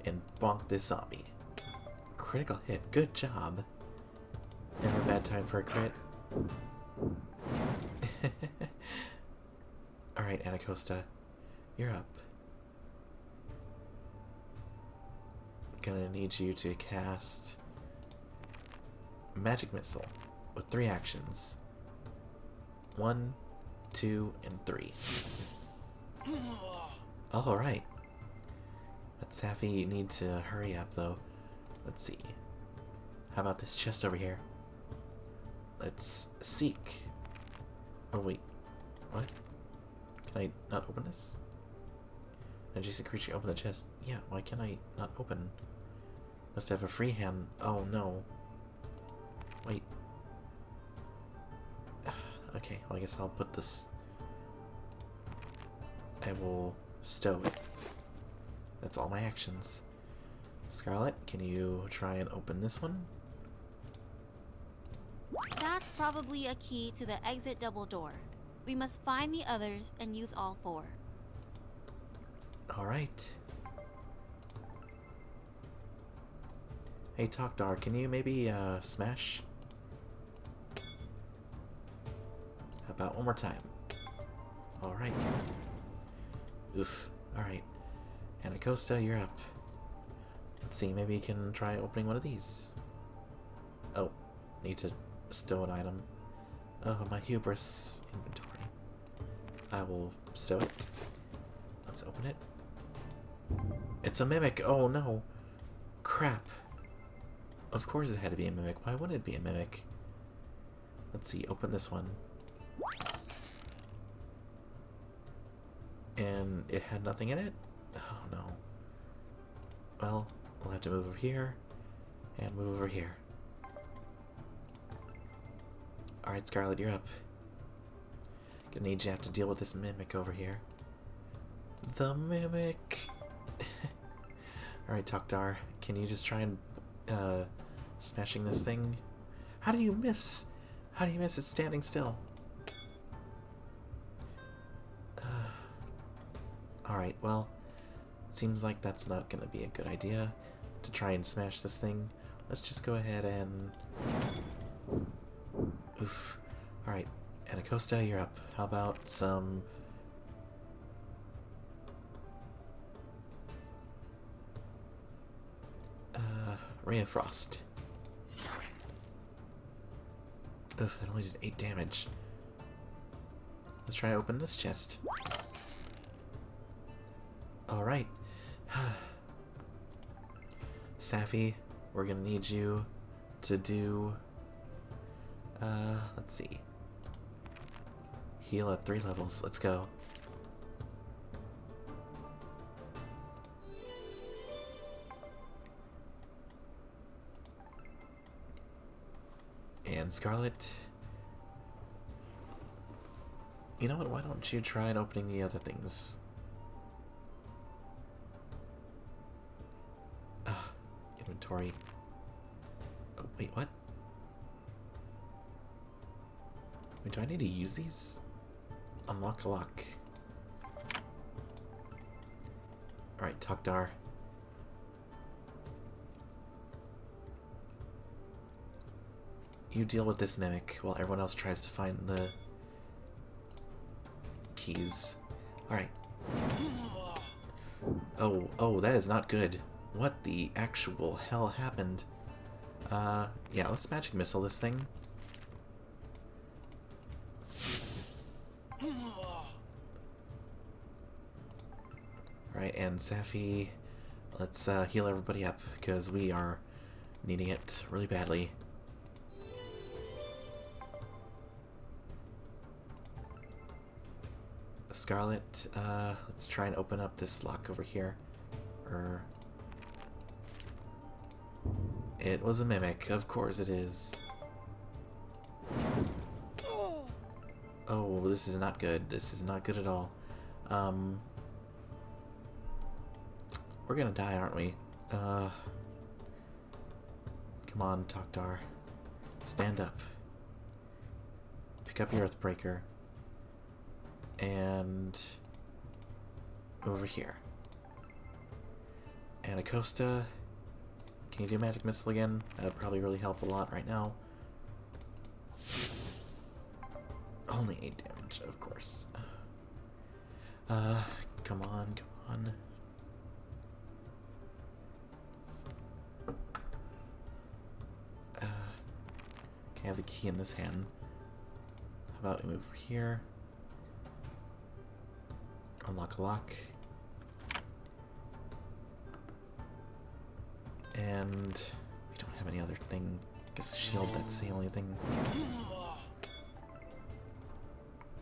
And bonk this zombie. Critical hit. Good job. Never a bad time for a crit. Alright, Anacosta. You're up. Gonna need you to cast Magic Missile with 3 actions. 1, 2, and 3. Alright. But Safi, you need to hurry up though. Let's see. How about this chest over here? Let's seek. Oh wait. What? Can I not open this? Adjacent creature, open the chest. Yeah, why can I not open? Must have a free hand. Oh no. Wait. Okay, well I guess I'll put this... I will stow it. That's all my actions. Scarlet, can you try and open this one? That's probably a key to the exit double door. We must find the others and use all 4. Alright. Hey Tokdar, can you maybe smash? How about one more time? Alright. Oof. Alright. Anacosta, you're up. Let's see, maybe you can try opening one of these. Oh, need to stow an item. Oh, my hubris inventory. I will stow it. Let's open it. It's a mimic! Oh no! Crap. Of course it had to be a mimic. Why wouldn't it be a mimic? Let's see, open this one. And it had nothing in it? Oh no. Well, we'll have to move over here and move over here. Alright, Scarlet, you're up. Gonna need you to have to deal with this mimic over here. The mimic! Alright, Tokdar, can you just try and smashing this thing? How do you miss? How do you miss it standing still? Alright, well, it seems like that's not gonna be a good idea to try and smash this thing. Let's just go ahead and... Oof. Alright, Anacosta, you're up. How about some... Ray of Frost. Oof, that only did 8 damage. Let's try to open this chest. Alright. Safi, we're gonna need you to do... let's see. Heal at 3 levels. Let's go. And Scarlet, you know what? Why don't you try opening the other things? Inventory. Oh, wait, what? Wait, do I need to use these? Unlock a lock. Alright, Tokdar. You deal with this mimic while everyone else tries to find the keys. Alright. Oh, that is not good. What the actual hell happened? Yeah, let's magic missile this thing. Alright, and Safi, let's heal everybody up, because we are needing it really badly. Scarlet, let's try and open up this lock over here. It was a mimic, of course it is. Oh, this is not good. This is not good at all. We're gonna die, aren't we? Come on, Tokdar. Stand up. Pick up your Earthbreaker. And over here. And Acosta, can you do Magic Missile again? That would probably really help a lot right now. Only 8 damage, of course. Come on, come on. Okay, I have the key in this hand. How about we move over here? Unlock a lock. And we don't have any other thing. I guess shield, that's the only thing.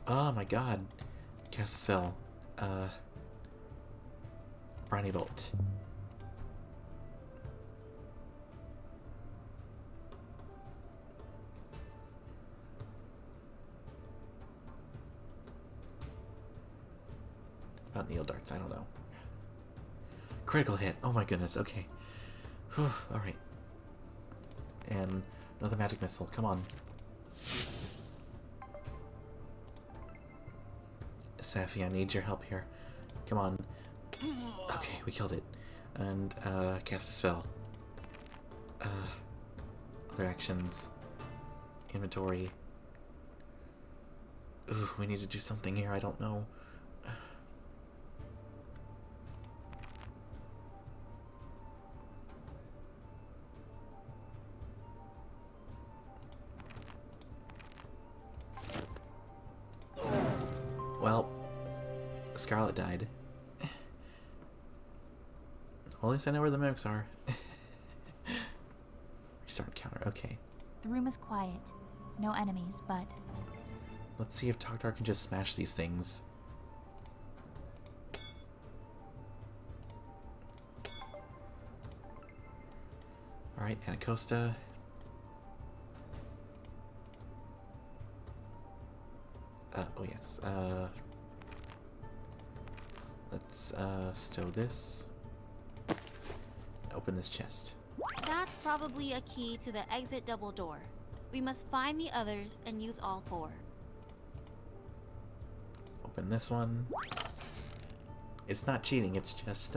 Oh my god. Cast a spell. Briny Bolt. About Needle Darts, I don't know. Critical hit. Oh my goodness, okay. Whew, alright. And another magic missile, come on. Safi, I need your help here. Come on. Okay, we killed it. And, cast a spell. Other actions. Inventory. Ooh, we need to do something here, I don't know. Well, Scarlet died. Well, at least I know where the mimics are. Restart counter, okay. The room is quiet. No enemies, but... Let's see if Tokdar can just smash these things. Alright, Anacosta. Oh yes, let's, stow this. Open this chest. That's probably a key to the exit double door. We must find the others and use all 4. Open this one. It's not cheating, it's just,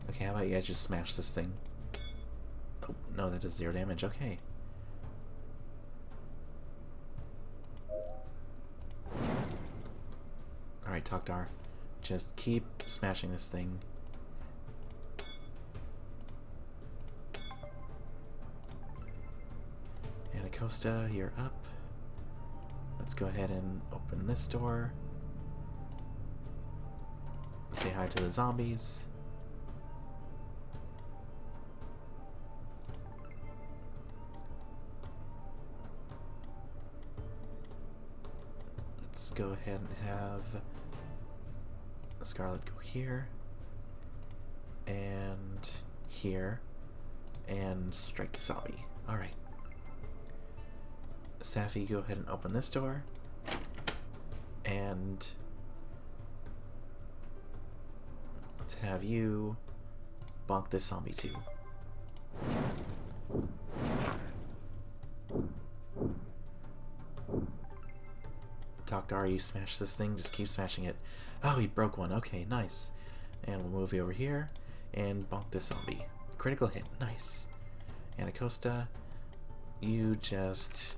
Okay, how about you guys just smash this thing? Oh, no, that does 0 damage, okay. Alright, Tokdar. Just keep smashing this thing. Anacosta, you're up. Let's go ahead and open this door. Say hi to the zombies. let's go ahead and have Scarlet go here and here and strike the zombie. Alright. Safi, go ahead and open this door. And let's have you bonk this zombie too. Tokdar, you smash this thing, just keep smashing it. Oh, he broke one. Okay, nice. And we'll move you over here and bonk this zombie. Critical hit, nice. Anacosta, you just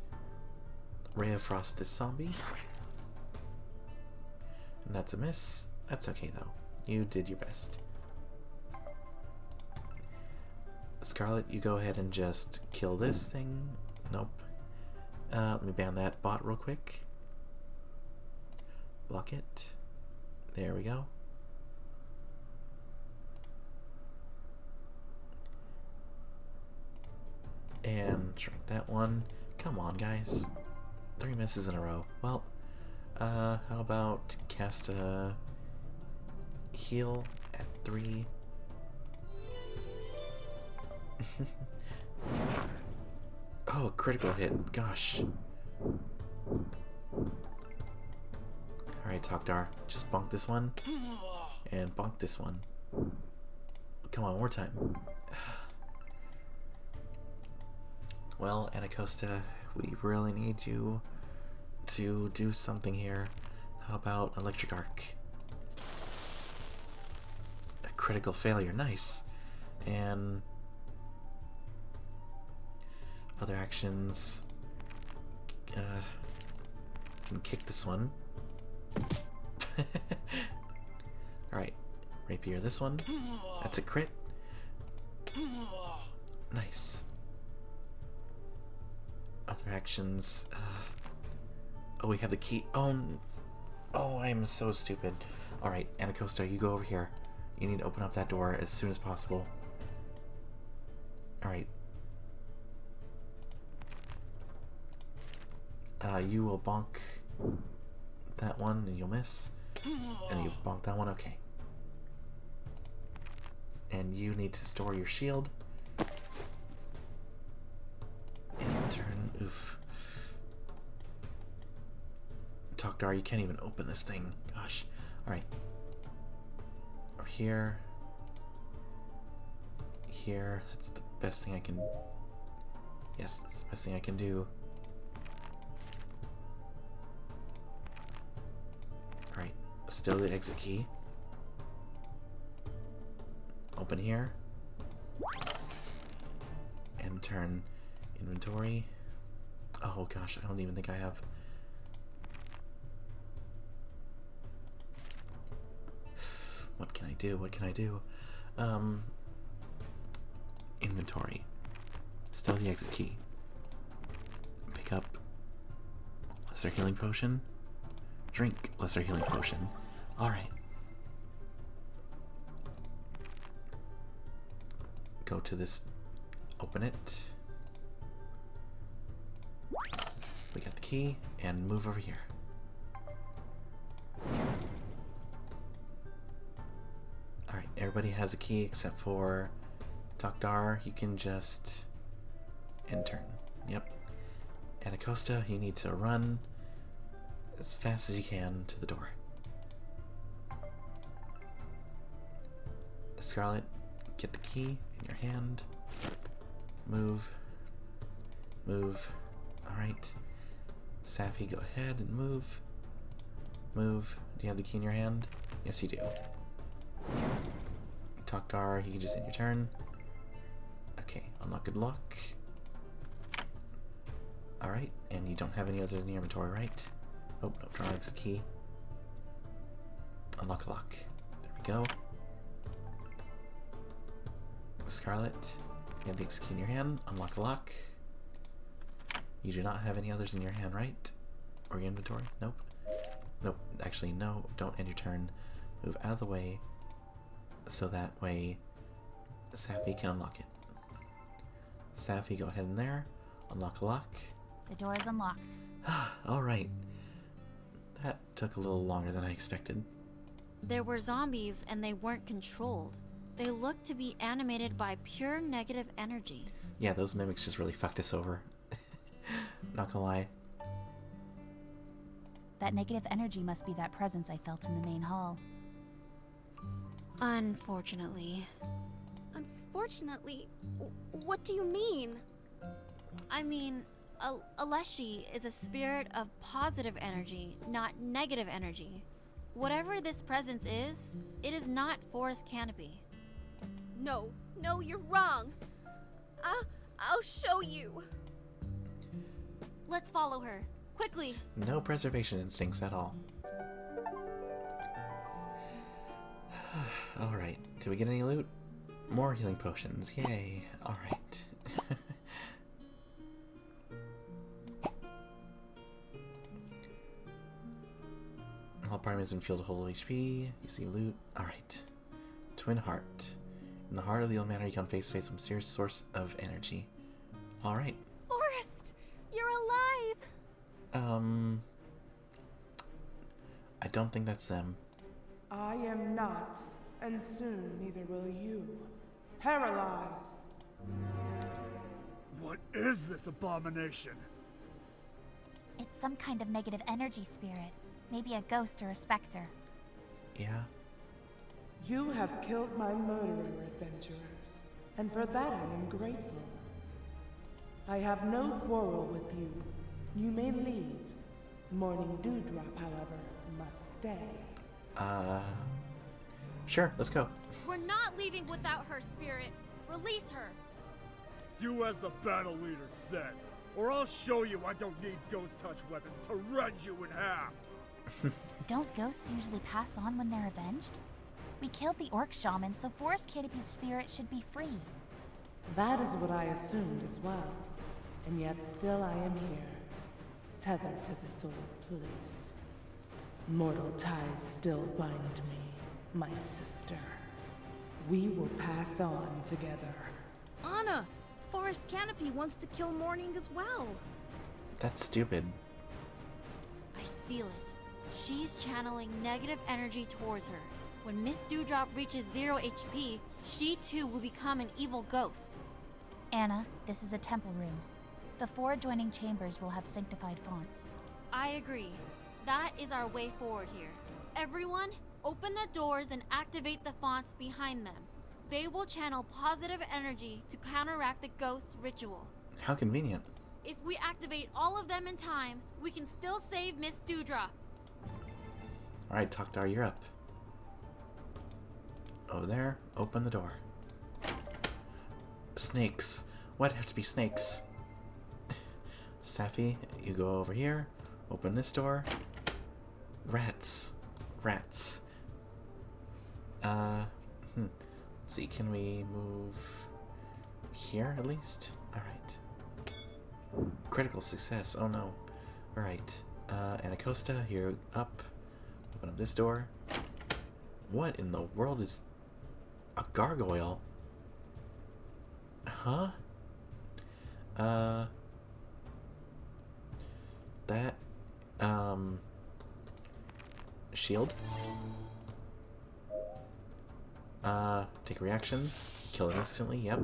Ray of Frost this zombie. And that's a miss. That's okay though. You did your best. Scarlet, you go ahead and just kill this thing. Nope. Let me ban that bot real quick. Block it. There we go. And strike that one. Come on, guys. 3 misses in a row. Well, how about cast a heal at 3? Oh, critical hit. Gosh. Alright, Tokdar. Just bonk this one. And bonk this one. Come on, more time. Well, Anacosta, we really need you to do something here. How about Electric Arc? A critical failure. Nice. And other actions. Can kick this one. Alright. Rapier this one. That's a crit. Nice. Other actions. Oh, we have the key. Oh, I'm so stupid. Alright, Anacosta, you go over here. You need to open up that door as soon as possible. Alright. You will bonk that one and you'll miss. And you bonk that one, okay. And you need to store your shield. And turn, oof. Tokdar, you can't even open this thing. Gosh. Alright. Over here. Here. That's the best thing I can... Yes, that's the best thing I can do. Alright. Still the exit key. Open here. And turn inventory. Oh gosh, I don't even think I have... What can I do? What can I do? Inventory. Still the exit key. Pick up lesser healing potion. Drink lesser healing potion. Alright. Go to this. Open it. We got the key and move over here. Alright, everybody has a key except for Tokdar. You can just end turn. Yep. Anacosta, you need to run as fast as you can to the door. Scarlet, get the key in your hand. Move. Move. Alright. Safi, go ahead and move. Move. Do you have the key in your hand? Yes, you do. Tokdar, you can just end your turn. Okay, unlock good luck. Alright, and you don't have any others in your inventory, right? Oh, no, draw exit key. Unlock a lock. There we go. Scarlet, you have the exit key in your hand. Unlock a lock. You do not have any others in your hand, right? Or your inventory? Nope. Nope. Actually, no. Don't end your turn. Move out of the way. So that way, Safi can unlock it. Safi, go ahead in there. Unlock a lock. The door is unlocked. Alright. That took a little longer than I expected. There were zombies and they weren't controlled. They looked to be animated by pure negative energy. Yeah, those mimics just really fucked us over. Not gonna lie. That negative energy must be that presence I felt in the main hall. Unfortunately. Unfortunately, what do you mean? I mean, Aleshi is a spirit of positive energy, not negative energy. Whatever this presence is, it is not Forest Canopy. No, you're wrong. I'll show you. Let's follow her. Quickly! No preservation instincts at all. Alright, did we get any loot? More healing potions, yay. Alright. All party has been filled to full HP. You see loot. Alright. Twin Heart. In the heart of the old manor, you come face to face with a mysterious source of energy. Alright. Forrest, you're alive. I don't think that's them. I am not, and soon neither will you. Paralyze! What is this abomination? It's some kind of negative energy spirit. Maybe a ghost or a specter. Yeah? You have killed my murderer, adventurers, and for that I am grateful. I have no quarrel with you. You may leave. Morning Dewdrop, however, must stay. Sure, let's go. We're not leaving without her, Spirit. Release her. Do as the battle leader says, or I'll show you I don't need ghost touch weapons to rend you in half. Don't ghosts usually pass on when they're avenged? We killed the orc shaman, so Forest Canopy's spirit should be free. That is what I assumed as well. And yet still I am here, tethered to the soul place. Mortal ties still bind me, my sister. We will pass on together. Anna, Forest Canopy wants to kill Morning as well. That's stupid. I feel it. She's channeling negative energy towards her. When Miss Dewdrop reaches 0 HP, she too will become an evil ghost. Anna, this is a temple room. The 4 adjoining chambers will have sanctified fonts. I agree. That is our way forward here. Everyone, open the doors and activate the fonts behind them. They will channel positive energy to counteract the ghost's ritual. How convenient. If we activate all of them in time, we can still save Miss Dewdrop. Alright, Takdar, you're up. Over there, open the door. Snakes. Why'd it have to be snakes? Safi, you go over here. Open this door. Rats. Rats. Let's see, can we move here at least? Alright. Critical success, oh no. Alright. Anacosta, here, up. Open up this door. What in the world is a gargoyle? Huh? That, shield? Take a reaction. Kill it instantly, yep.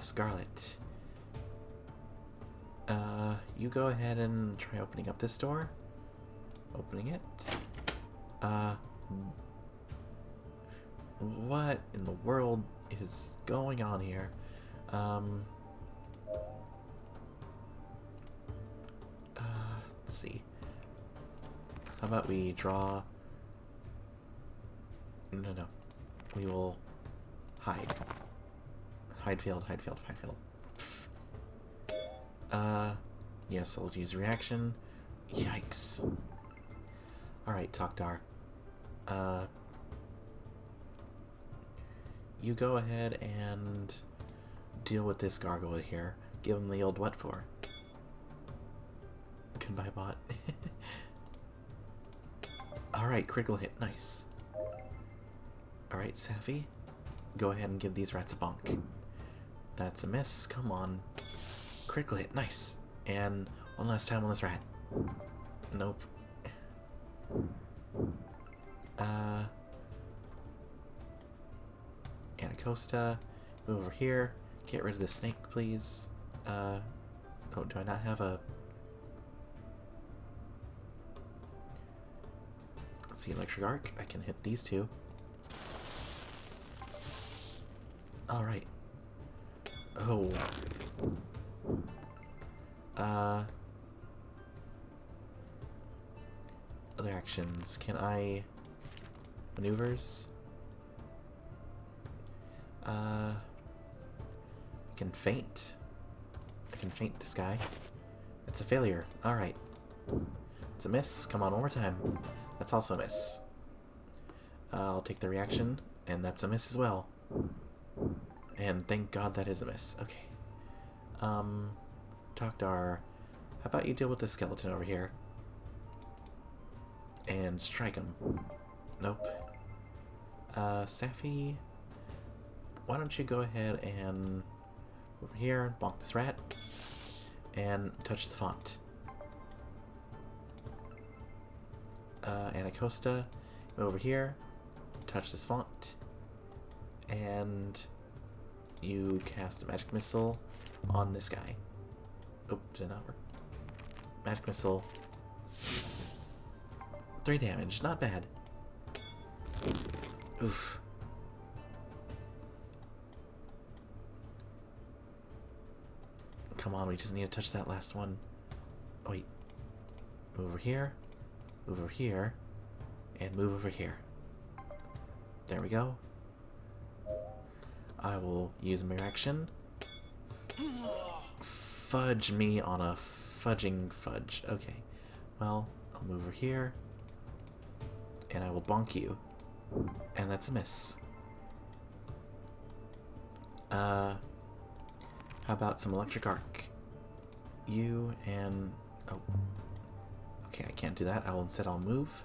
Scarlet. You go ahead and try opening up this door. Opening it. What in the world is going on here? Let's see. How about we draw... No. We will hide. Hide field, hide field, hide field. Yes, I'll use reaction. Yikes. Alright, Takdar. You go ahead and deal with this gargoyle here. Give him the old what for. Goodbye, bot. Alright, critical hit. Nice. Alright, Safi. Go ahead and give these rats a bonk. That's a miss. Come on. Critical hit. Nice. And one last time on this rat. Nope. Anacosta, move over here. Get rid of the snake, please. Oh, do I not have a... Let's see, electric arc. I can hit these two. Alright. Oh. Other actions. Can I... Maneuvers? I can feint. I can feint this guy. It's a failure. Alright. It's a miss. Come on, one more time. That's also a miss. I'll take the reaction, and that's a miss as well. And thank God that is a miss. Okay. Tokdar, how about you deal with this skeleton over here? And strike him. Nope. Safi, why don't you go ahead and over here, bonk this rat, and touch the font. Anacosta, go over here, touch this font, and you cast a magic missile on this guy. Oh, did it not work? Magic missile. 3 damage, not bad. Oof. Come on, we just need to touch that last one. Oh, wait. Move over here, and move over here. There we go. I will use a mirror action. Fudge me on a fudging fudge. Okay. Well, I'll move over here. And I will bonk you. And that's a miss. How about some electric arc? You and... Oh. Okay, I can't do that. I'll move.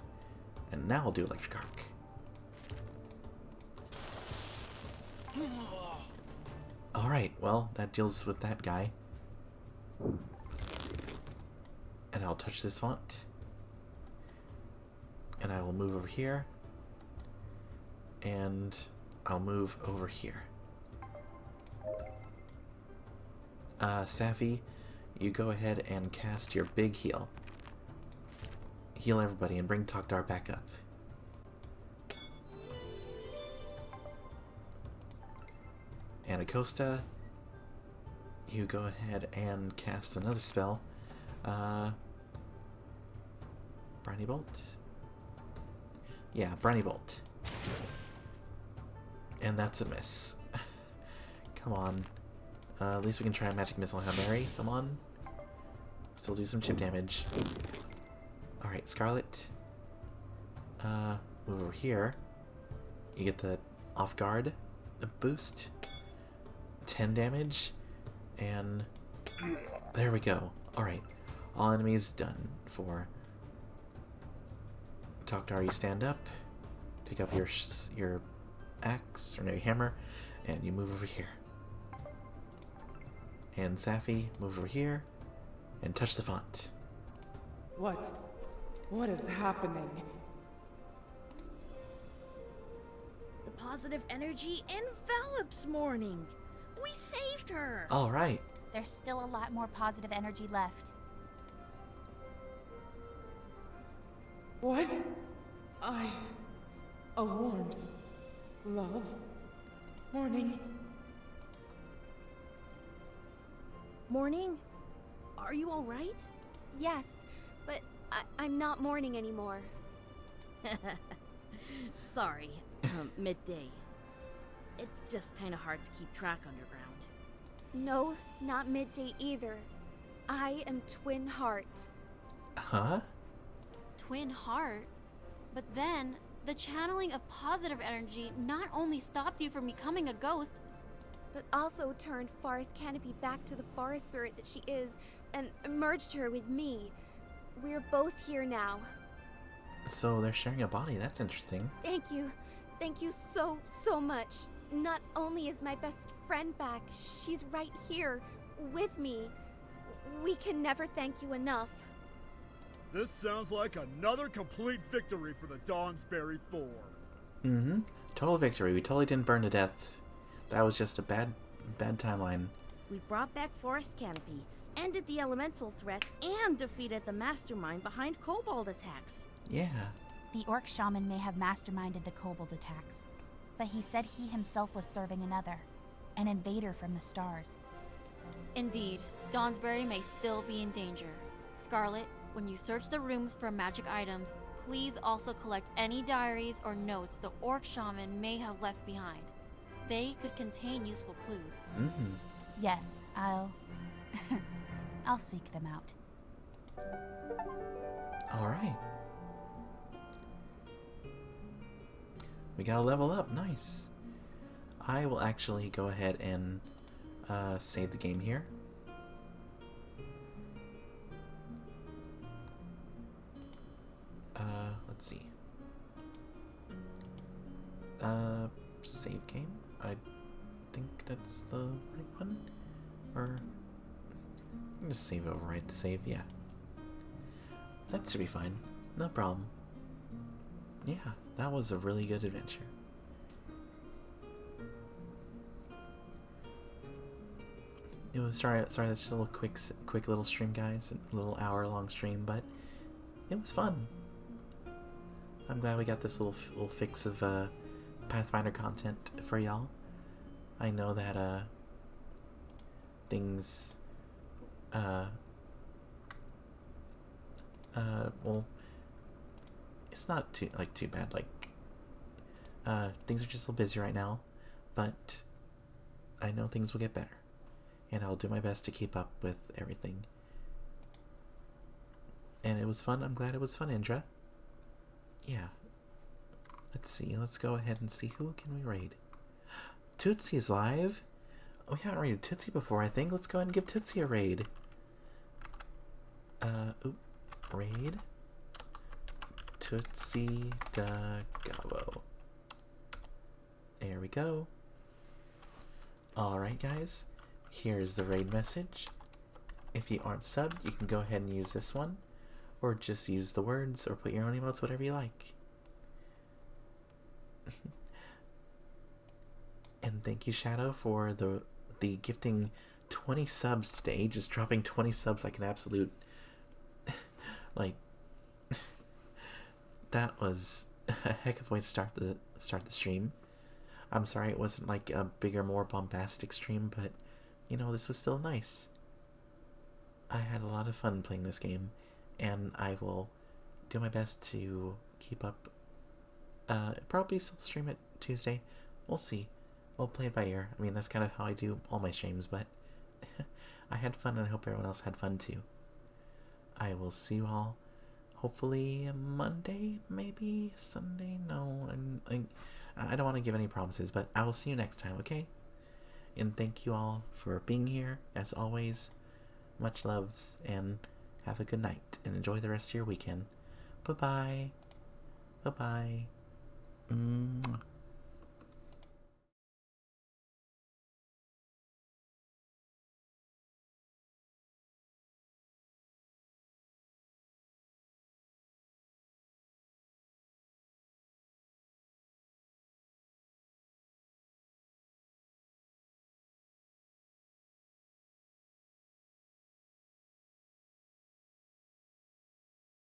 And now I'll do electric arc. Alright, well, that deals with that guy. And I'll touch this font. And I will move over here. And I'll move over here. Safi, you go ahead and cast your big heal. Heal everybody and bring Tokdar back up. Anacosta, you go ahead and cast another spell. Briny Bolt? Yeah, Briny Bolt. And that's a miss. Come on. At least we can try a Magic Missile Hail Mary. Come on. Still do some chip damage. Alright, Scarlet. Move over here. You get the off guard, the boost. 10 damage. And there we go. Alright. All enemies done for. Tokdar, you stand up. Pick up your axe, or no, your hammer, and you move over here. And Safi, move over here, and touch the font. What is happening? The positive energy envelops Morning. We saved her. All right. There's still a lot more positive energy left. What? A warmth. Love. Morning. Morning? Are you alright? Yes, but I'm not mourning anymore. Sorry. Midday. It's just kind of hard to keep track underground. No, not midday either. I am Twin Heart. Huh? Twin Heart? But then, the channeling of positive energy not only stopped you from becoming a ghost, but also turned Forest Canopy back to the forest spirit that she is and merged her with me. We're both here now. So they're sharing a body. That's interesting. Thank you. Thank you so, so much. Not only is my best friend back, she's right here with me. We can never thank you enough. This sounds like another complete victory for the Dawnsbury Four. Mm-hmm. Total victory. We totally didn't burn to death. That was just a bad timeline. We brought back Forest Canopy, ended the elemental threats, and defeated the mastermind behind kobold attacks. Yeah. The orc shaman may have masterminded the kobold attacks, but he said he himself was serving another, an invader from the stars. Indeed, Dawnsbury may still be in danger. Scarlet, when you search the rooms for magic items, please also collect any diaries or notes the orc shaman may have left behind. They could contain useful clues. Mm-hmm. Yes, I'll seek them out. Alright. We gotta level up, nice. I will actually go ahead and save the game here. Let's see. Save game? I think that's the right one. Or I'm gonna save overwrite the save, yeah. That should be fine. No problem. Yeah, that was a really good adventure. It was sorry that's just a little quick little stream, guys, a little hour-long stream, but it was fun. I'm glad we got this little fix of Pathfinder content for y'all. I know that things well, it's not too bad, things are just a little busy right now, but I know things will get better, and I'll do my best to keep up with everything. And it was fun. I'm glad it was fun, Indra. Yeah. Let's see. Let's go ahead and see who can we raid. Tootsie is live. We haven't raided Tootsie before, I think. Let's go ahead and give Tootsie a raid. Raid Tootsie da Gabo. There we go. Alright, guys. Here's the raid message. If you aren't subbed, you can go ahead and use this one, or just use the words, or put your own emotes, whatever you like. And thank you, Shadow, for the gifting 20 subs today. Just dropping 20 subs like an absolute that was a heck of a way to start the stream. I'm sorry it wasn't like a bigger, more bombastic stream, but you know, this was still nice. I had a lot of fun playing this game, and I will do my best to keep up. Probably still stream it Tuesday. We'll see. We'll play it by ear. I mean, that's kind of how I do all my streams, but I had fun, and I hope everyone else had fun too. I will see you all hopefully Monday, maybe Sunday. No, I don't want to give any promises, but I will see you next time, okay? And thank you all for being here, as always. Much loves, and have a good night, and enjoy the rest of your weekend. Bye-bye. Bye-bye.